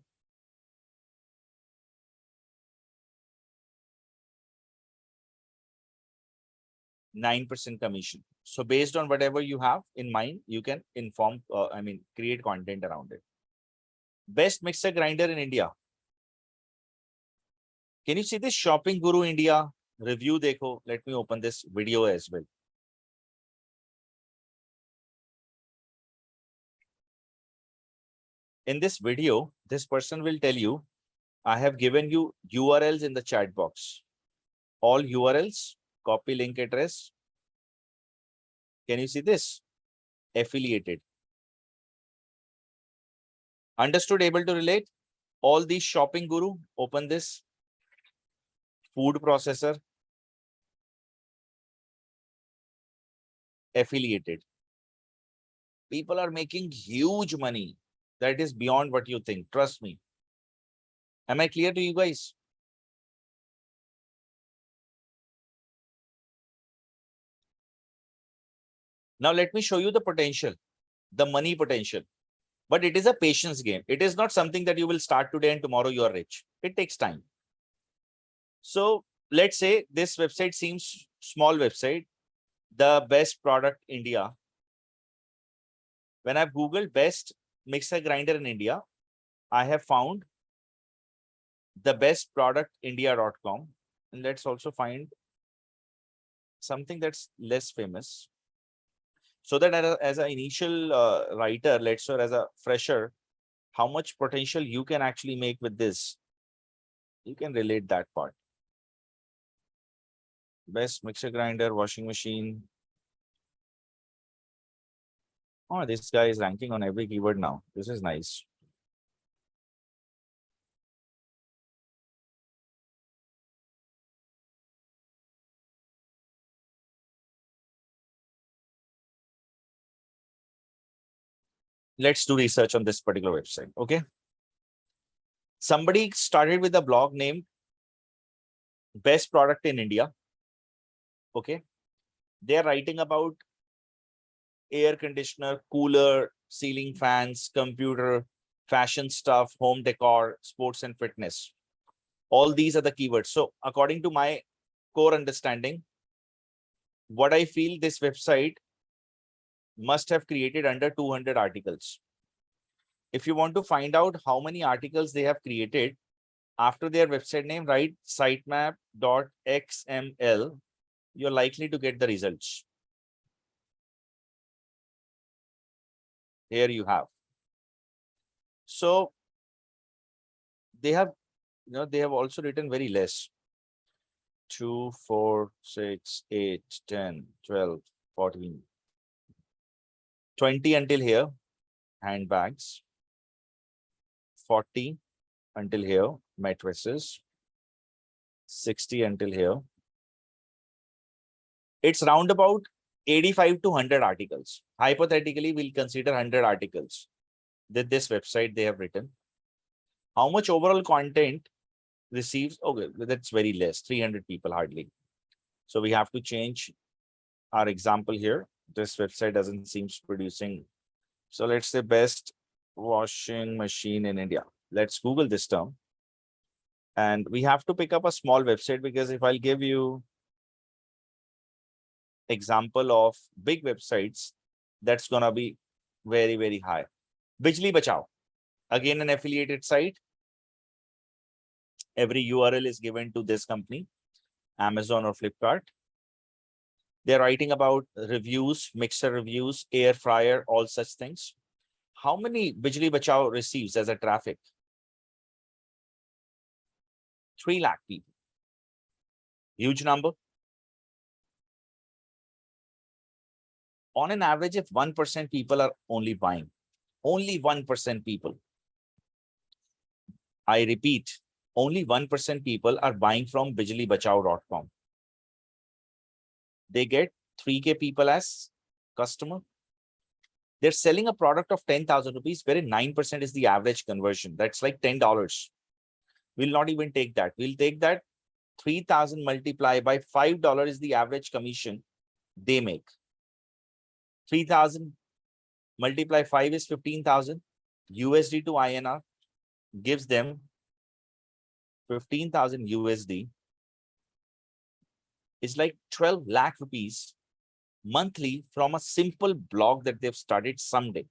9% commission. So based on whatever you have in mind, you can create content around it. Best mixer grinder in India. Can you see this Shopping Guru India review? Dekho. Let me open this video as well. In this video, this person will tell you, I have given you URLs in the chat box. All URLs, copy link address. Can you see this? Affiliated. Understood, able to relate? All these Shopping Guru, open this. Food processor. Affiliated. People are making huge money. That is beyond what you think. Trust me. Am I clear to you guys? Now let me show you the potential, the money potential. But it is a patience game. It is not something that you will start today and tomorrow you are rich. It takes time. So let's say this website seems small website, the best product India. When I've Googled best mixer grinder in India, I have found the best product india.com, and let's also find something that's less famous, so that as an initial writer, let's say as a fresher, how much potential you can actually make with this. You can relate that part. Best mixer grinder, washing machine. Oh, this guy is ranking on every keyword now. This is nice. Let's do research on this particular website. Okay. Somebody started with a blog named Best Product in India. Okay. They're writing about air conditioner, cooler, ceiling fans, computer, fashion stuff, home decor, sports and fitness. All these are the keywords. So according to my core understanding, what I feel, this website must have created under 200 articles. If you want to find out how many articles they have created after their website name, write sitemap.xml. You're likely to get the results. Here you have. So they have, they have also written very less. 2, 4, 6, 8, 10, 12, 14, 20 until here, handbags. 40 until here, mattresses. 60 until here. It's round about 85 to 100 articles. Hypothetically, we'll consider 100 articles that this website they have written. How much overall content receives? Okay, that's very less, 300 people hardly. So we have to change our example here. This website doesn't seem producing. So let's say best washing machine in India. Let's Google this term. And we have to pick up a small website, because if I'll give you example of big websites, that's gonna be very, very high. Bijli Bachao, again an affiliated site. Every URL is given to this company, Amazon or Flipkart. They're writing about reviews, mixer reviews, air fryer, all such things. How many Bijli Bachao receives as a traffic? 3 lakh people. Huge number. On an average, if 1% people are only buying, only 1% people, I repeat, only 1% people are buying from bijlibachao.com. They get 3K people as customer. They're selling a product of 10,000 rupees, wherein 9% is the average conversion. That's like $10. We'll not even take that. We'll take that 3,000 multiplied by $5 is the average commission they make. 3,000 multiply 5 is 15,000 USD to INR, gives them 15,000 USD. Is like 12 lakh rupees monthly from a simple blog that they've started someday.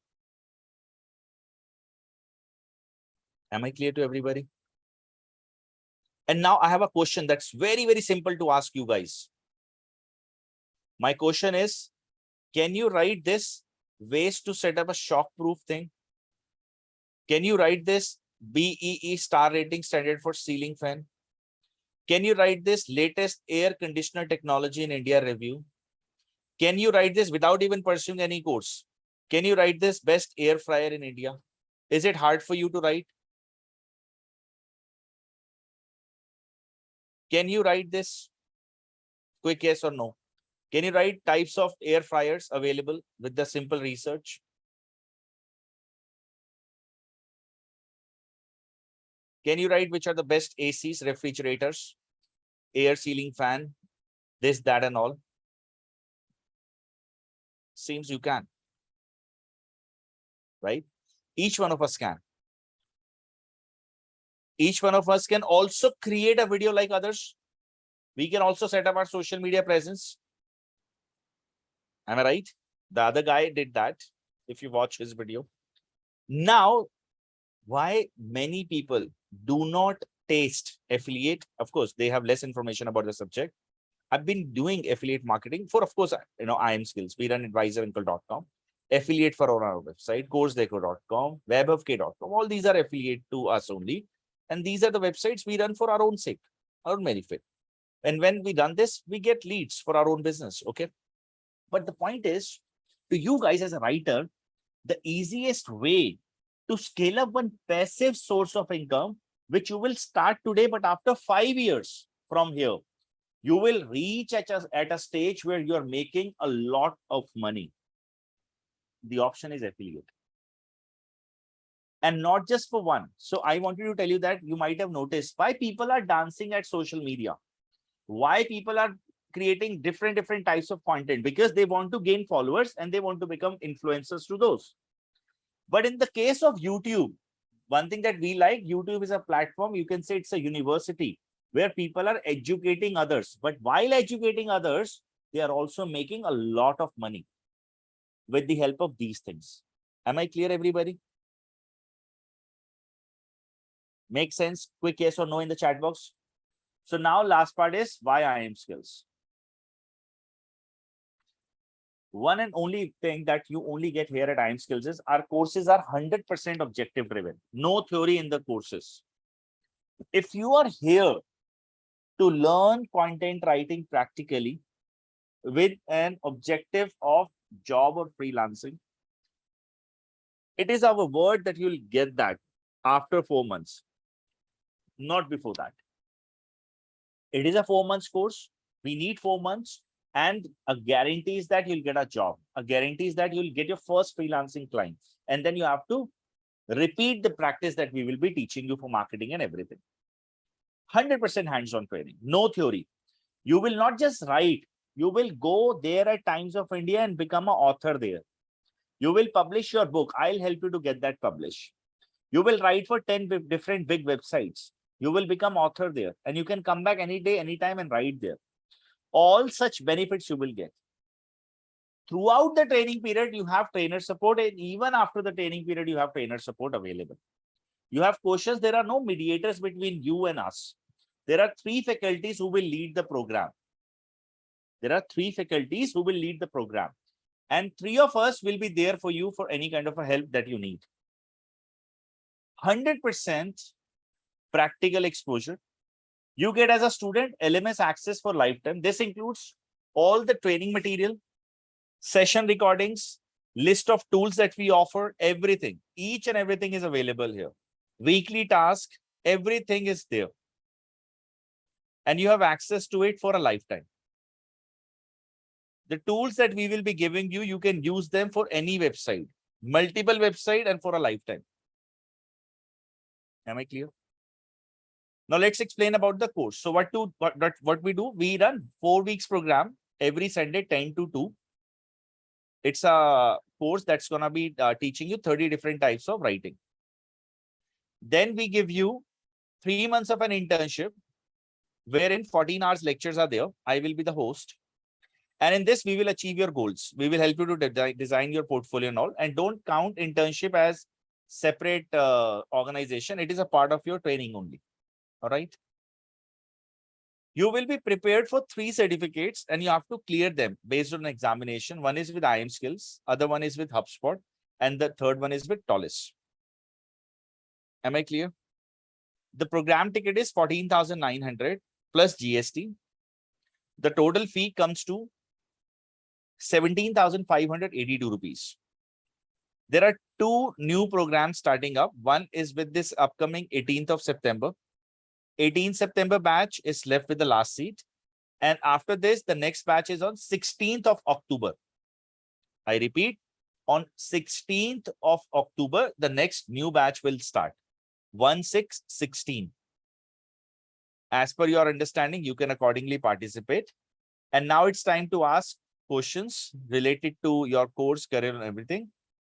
Am I clear to everybody? And now I have a question that's very, very simple to ask you guys. My question is, can you write this ways to set up a shock-proof thing? Can you write this BEE star rating standard for ceiling fan? Can you write this latest air conditioner technology in India review? Can you write this without even pursuing any course? Can you write this best air fryer in India? Is it hard for you to write? Can you write this? Quick yes or no. Can you write types of air fryers available with the simple research? Can you write which are the best ACs, refrigerators, air ceiling fan, this, that, and all? Seems you can, right? Each one of us can. Each one of us can also create a video like others. We can also set up our social media presence. Am I right? The other guy did that. If you watch his video. Now, why many people do not taste affiliate. Of course, they have less information about the subject. I've been doing affiliate marketing for, of course, IIM Skills. We run advisoruncle.com, affiliate for our website, coursedeco.com, webofk.com. All these are affiliate to us only. And these are the websites we run for our own sake, our own benefit. And when we run this, we get leads for our own business. Okay. But the point is, to you guys as a writer, the easiest way to scale up one passive source of income, which you will start today, but after 5 years from here, you will reach at a stage where you're making a lot of money. The option is affiliate. And not just for one. So I wanted to tell you that you might have noticed why people are dancing at social media, why people are creating different types of content, because they want to gain followers and they want to become influencers to those. But in the case of YouTube, one thing that we like, YouTube is a platform, you can say it's a university where people are educating others. But while educating others, they are also making a lot of money with the help of these things. Am I clear, everybody? Make sense? Quick yes or no in the chat box. So now last part is why IIM Skills. One and only thing that you only get here at IIM Skills is our courses are 100% objective driven. No theory in the courses. If you are here to learn content writing practically with an objective of job or freelancing, it is our word that you'll get that after 4 months, not before that. It is a 4 months course. We need 4 months. And a guarantee is that you'll get a job. A guarantee is that you'll get your first freelancing client. And then you have to repeat the practice that we will be teaching you for marketing and everything. 100% hands-on training, no theory. You will not just write. You will go there at Times of India and become an author there. You will publish your book. I'll help you to get that published. You will write for 10 different big websites. You will become author there. And you can come back any day, anytime and write there. All such benefits you will get. Throughout the training period, you have trainer support. And even after the training period, you have trainer support available. You have questions. There are no mediators between you and us. There are 3 faculties who will lead the program. There are 3 faculties who will lead the program. And 3 of us will be there for you for any kind of a help that you need. 100% practical exposure. You get as a student LMS access for lifetime. This includes all the training material, session recordings, list of tools that we offer, everything. Each and everything is available here. Weekly task, everything is there. And you have access to it for a lifetime. The tools that we will be giving you, you can use them for any website, multiple website and for a lifetime. Am I clear? Now let's explain about the course. So what we do, we run 4 weeks program every Sunday, 10 to 2. It's a course that's going to be teaching you 30 different types of writing. Then we give you 3 months of an internship, wherein 14 hours lectures are there. I will be the host. And in this, we will achieve your goals. We will help you to design your portfolio and all. And don't count internship as separate organization. It is a part of your training only. All right. You will be prepared for 3 certificates and you have to clear them based on an examination. One is with IIM Skills, other one is with HubSpot, and the third one is with Tollis. Am I clear? The program ticket is 14,900 plus GST. The total fee comes to 17,582 rupees. There are 2 new programs starting up. One is with this upcoming 18th of September. 18th September batch is left with the last seat. And after this, the next batch is on 16th of October. I repeat, on 16th of October, the next new batch will start. 1/6/16. As per your understanding, you can accordingly participate. And now it's time to ask questions related to your course, career, and everything.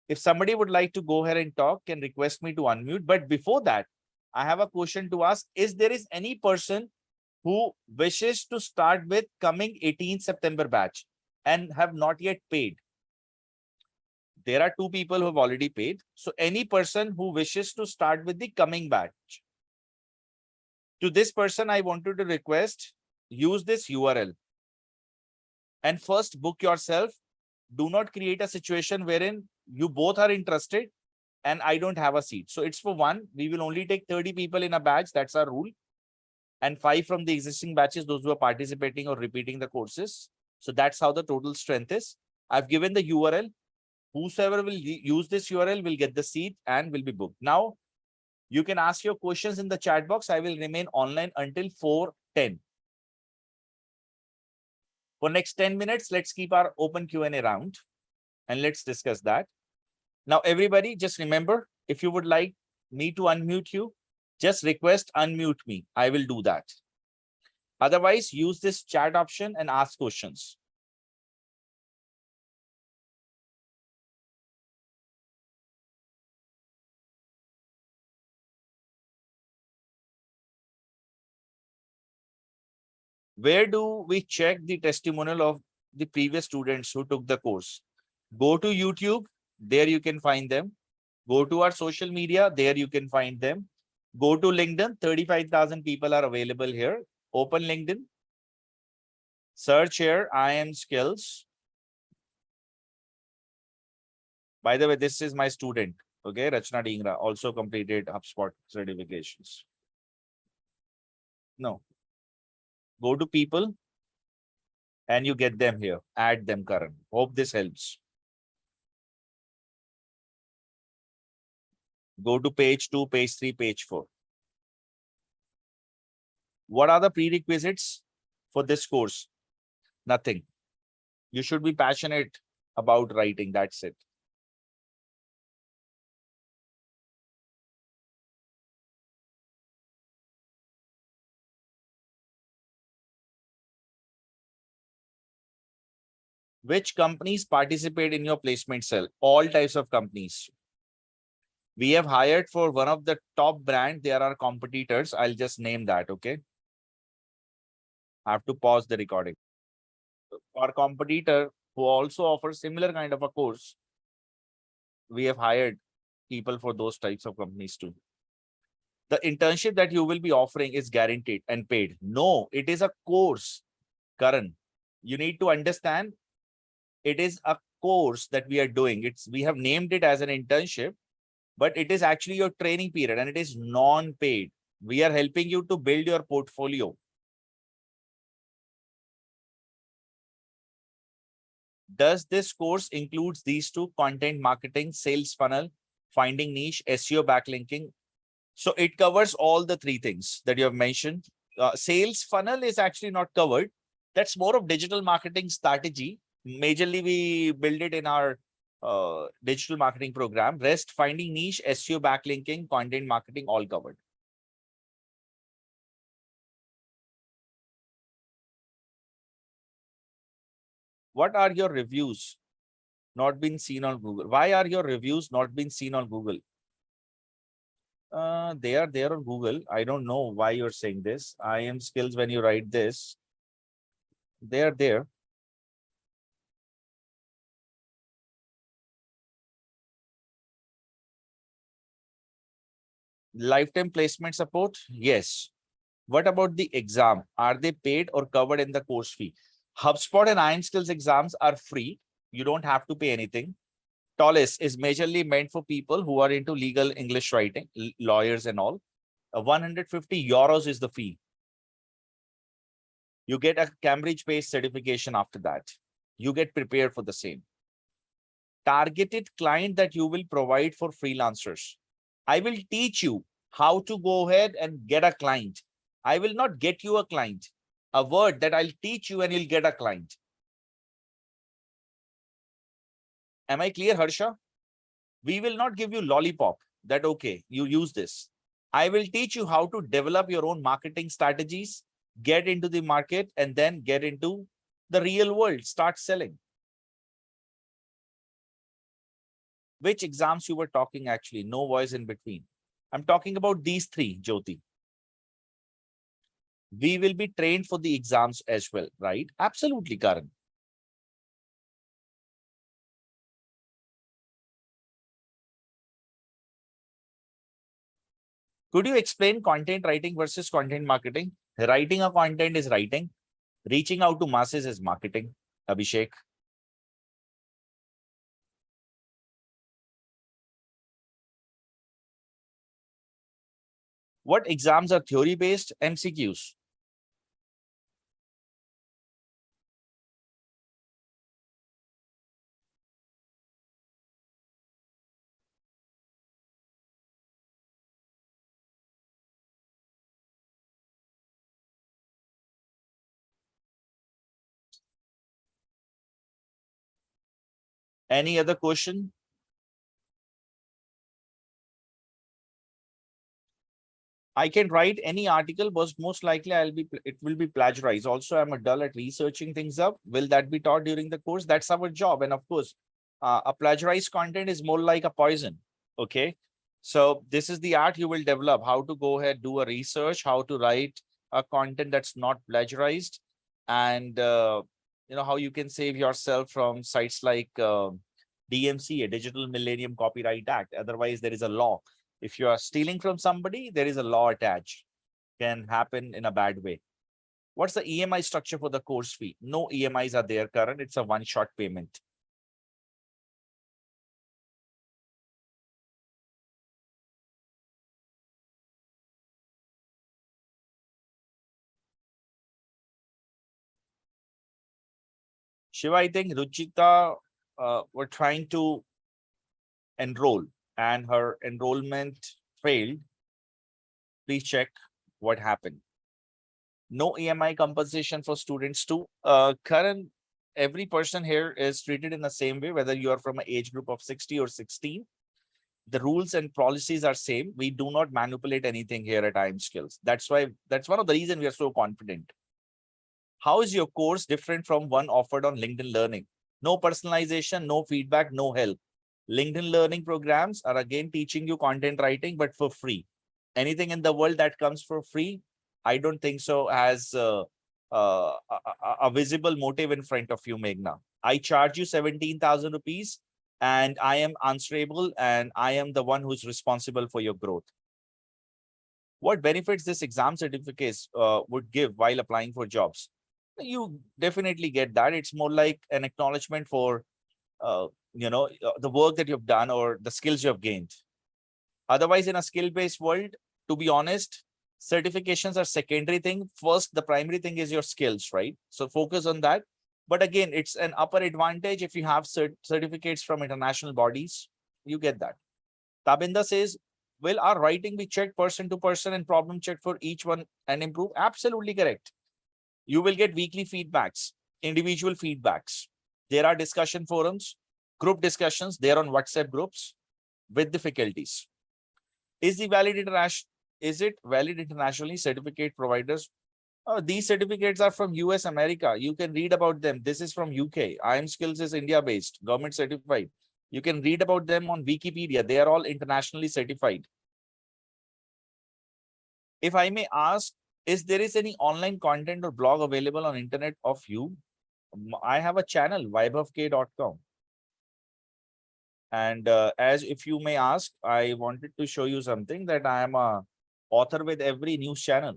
If somebody would like to go ahead and talk, can request me to unmute. But before that, I have a question to ask. Is there any person who wishes to start with coming 18th September batch and have not yet paid? There are 2 people who have already paid. So any person who wishes to start with the coming batch. To this person, I wanted to request, use this URL and first book yourself. Do not create a situation wherein you both are interested and I don't have a seat. So it's for one. We will only take 30 people in a batch. That's our rule. And 5 from the existing batches, those who are participating or repeating the courses. So that's how the total strength is. I've given the URL. Whosoever will use this URL will get the seat and will be booked. Now, you can ask your questions in the chat box. I will remain online until 4:10. For next 10 minutes, let's keep our open Q&A round and let's discuss that. Now, everybody, just remember, if you would like me to unmute you, just request unmute me. I will do that. Otherwise, use this chat option and ask questions. Where do we check the testimonial of the previous students who took the course? Go to YouTube, there you can find them. Go to our social media, there you can find them. Go to LinkedIn, 35,000 people are available here. Open LinkedIn. Search here, IIM skills. By the way, this is my student, okay? Rachna Dingra also completed HubSpot certifications. No. Go to people and you get them here. Add them, Karan. Hope this helps. Go to page 2, page 3, page 4. What are the prerequisites for this course? Nothing. You should be passionate about writing. That's it. Which companies participate in your placement cell? All types of companies. We have hired for one of the top brand. They are our competitors. I'll just name that, okay? I have to pause the recording. Our competitor who also offers similar kind of a course, we have hired people for those types of companies too. The internship that you will be offering is guaranteed and paid. No, it is a course, Karan. You need to understand it is a course that we are doing. We have named it as an internship, but it is actually your training period and it is non-paid. We are helping you to build your portfolio. Does this course includes these two: content marketing, sales funnel, finding niche, SEO backlinking? So it covers all the three things that you have mentioned. Sales funnel is actually not covered. That's more of digital marketing strategy. Majorly, we build it in our digital marketing program. Rest, finding niche, SEO backlinking, content marketing, all covered. What are your reviews not been seen on Google? Why are your reviews not been seen on Google? They are there on Google. I don't know why you're saying this. IIM skills, when you write this, they are there. Lifetime placement support? Yes. What about the exam? Are they paid or covered in the course fee? HubSpot and IIM skills exams are free. You don't have to pay anything. TOLES is majorly meant for people who are into legal English writing, lawyers and all. 150 euros is the fee. You get a Cambridge-based certification after that. You get prepared for the same. Targeted client that you will provide for freelancers. I will teach you how to go ahead and get a client. I will not get you a client. A word that I'll teach you and you'll get a client. Am I clear, Harsha? We will not give you lollipop that, okay, you use this. I will teach you how to develop your own marketing strategies, get into the market, and then get into the real world, start selling. Which exams you were talking actually? No voice in between. I'm talking about these three, Jyoti. We will be trained for the exams as well, right? Absolutely, Karan. Could you explain content writing versus content marketing? Writing a content is writing. Reaching out to masses is marketing. Abhishek. What exams are theory-based? MCQs. Any other question? I can write any article, but most likely it will be plagiarized. Also, I'm a dull at researching things up. Will that be taught during the course? That's our job. And of course, a plagiarized content is more like a poison. Okay. So this is the art you will develop, how to go ahead, do a research, how to write a content that's not plagiarized, and how you can save yourself from sites like DMC, a Digital Millennium Copyright Act. Otherwise, there is a law. If you are stealing from somebody, there is a law attached. Can happen in a bad way. What's the EMI structure for the course fee? No EMIs are there, Karan. It's a one-shot payment. Shiva, I think Ruchita were trying to enroll and her enrollment failed. Please check what happened. No EMI compensation for students too. Karan, every person here is treated in the same way, whether you are from an age group of 60 or 16. The rules and policies are same. We do not manipulate anything here at IIM Skills. That's one of the reasons we are so confident. How is your course different from one offered on LinkedIn Learning? No personalization, no feedback, no help. LinkedIn Learning programs are again teaching you content writing, but for free. Anything in the world that comes for free, I don't think so has a visible motive in front of you, Meghna. I charge you 17,000 rupees and I am answerable and I am the one who's responsible for your growth. What benefits this exam certificates would give while applying for jobs? You definitely get that. It's more like an acknowledgement for the work that you've done or the skills you have gained. Otherwise, in a skill-based world, to be honest, certifications are secondary thing. First, the primary thing is your skills, right? So focus on that. But again, it's an upper advantage if you have certificates from international bodies. You get that. Tabinda says, will our writing be checked person to person and problem checked for each one and improve? Absolutely correct. You will get weekly feedbacks, individual feedbacks. There are discussion forums, group discussions. They're on WhatsApp groups with difficulties. Is it valid internationally? Certificate providers. These certificates are from US, America. You can read about them. This is from UK. IIM Skills is India-based, government certified. You can read about them on Wikipedia. They are all internationally certified. If I may ask, is there any online content or blog available on internet of you? I have a channel, vibhavk.com. And as if you may ask, I wanted to show you something that I am a author with every news channel.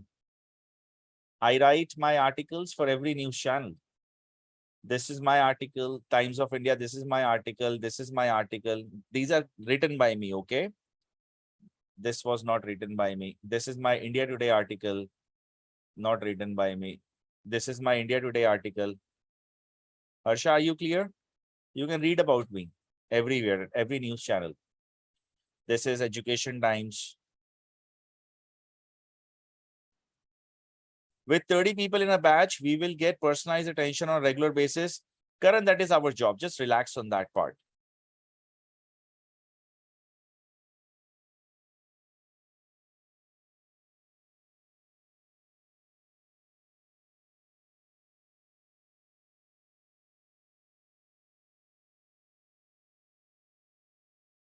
I write my articles for every news channel. This is my article, Times of India. This is my article. This is my article. These are written by me, okay? This was not written by me. This is my India Today article, not written by me. This is my India Today article. Harsha, are you clear? You can read about me everywhere, every news channel. This is Education Times. With 30 people in a batch, we will get personalized attention on a regular basis. Karan, that is our job. Just relax on that part.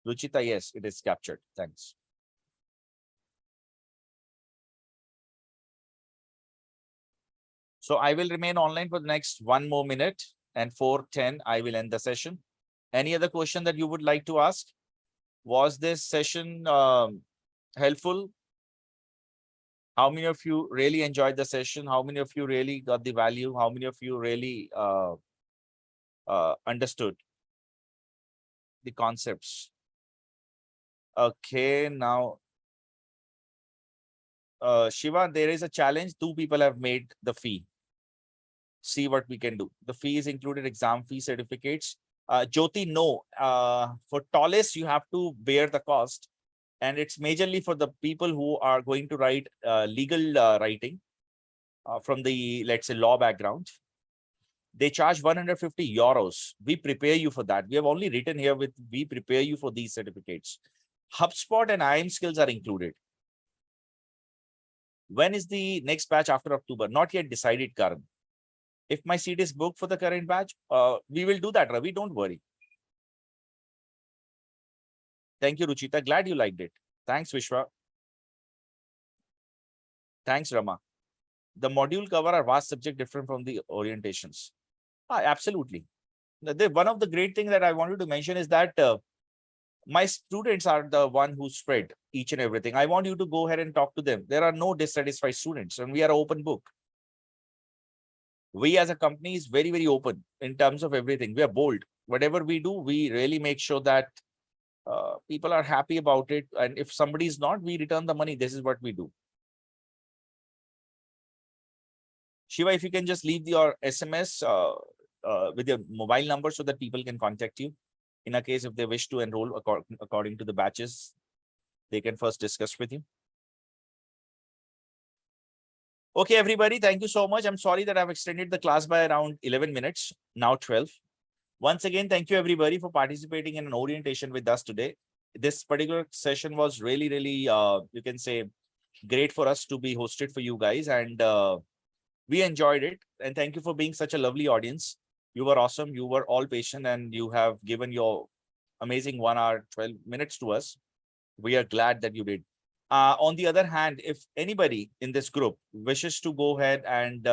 Ruchita, yes, it is captured. Thanks. So I will remain online for the next 1 more minute, and 4:10, I will end the session. Any other question that you would like to ask? Was this session helpful? How many of you really enjoyed the session? How many of you really got the value? How many of you really understood the concepts? Okay, now, Shiva, there is a challenge. 2 people have made the fee. See what we can do. The fee is included exam fee, certificates. Jyoti, no. For tallest, you have to bear the cost. And it's majorly for the people who are going to write legal writing from the, let's say, law background. They charge 150 euros. We prepare you for that. We have only written here with, we prepare you for these certificates. HubSpot and IIM skills are included. When is the next batch after October? Not yet decided, Karan. If my seat is booked for the current batch, we will do that, Ravi. Don't worry. Thank you, Ruchita. Glad you liked it. Thanks, Vishwa. Thanks, Rama. The module cover are vast subject different from the orientations. Absolutely. One of the great things that I wanted to mention is that my students are the one who spread each and everything. I want you to go ahead and talk to them. There are no dissatisfied students, and we are an open book. We as a company is very, very open in terms of everything. We are bold. Whatever we do, we really make sure that people are happy about it. And if somebody is not, we return the money. This is what we do. Shiva, if you can just leave your SMS with your mobile number so that people can contact you. In a case if they wish to enroll according to the batches, they can first discuss with you. Okay, everybody, thank you so much. I'm sorry that I've extended the class by around 11 minutes, now 12. Once again, thank you, everybody, for participating in an orientation with us today. This particular session was really, really, you can say, great for us to be hosted for you guys. And we enjoyed it. And thank you for being such a lovely audience. You were awesome. You were all patient and you have given your amazing 1 hour, 12 minutes to us. We are glad that you did. On the other hand, if anybody in this group wishes to go ahead and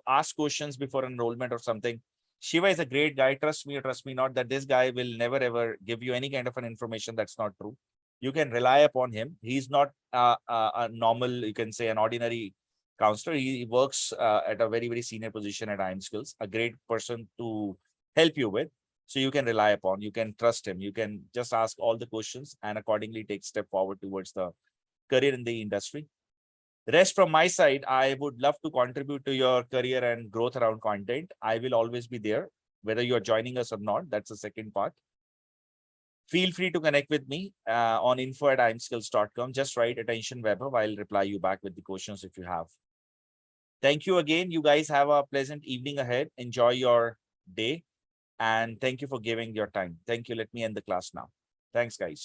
ask questions before enrollment or something, Shiva is a great guy. Trust me or trust me not, that this guy will never ever give you any kind of an information that's not true. You can rely upon him. He's not a normal, you can say, an ordinary counselor. He works at a very, very senior position at IIM Skills, a great person to help you with. So you can rely upon, you can trust him. You can just ask all the questions and accordingly take step forward towards the career in the industry. The rest from my side, I would love to contribute to your career and growth around content. I will always be there, whether you're joining us or not. That's the second part. Feel free to connect with me on info@imskills.com. Just write attention Weber. I'll reply you back with the questions if you have. Thank you again. You guys have a pleasant evening ahead. Enjoy your day. And thank you for giving your time. Thank you. Let me end the class now. Thanks, guys.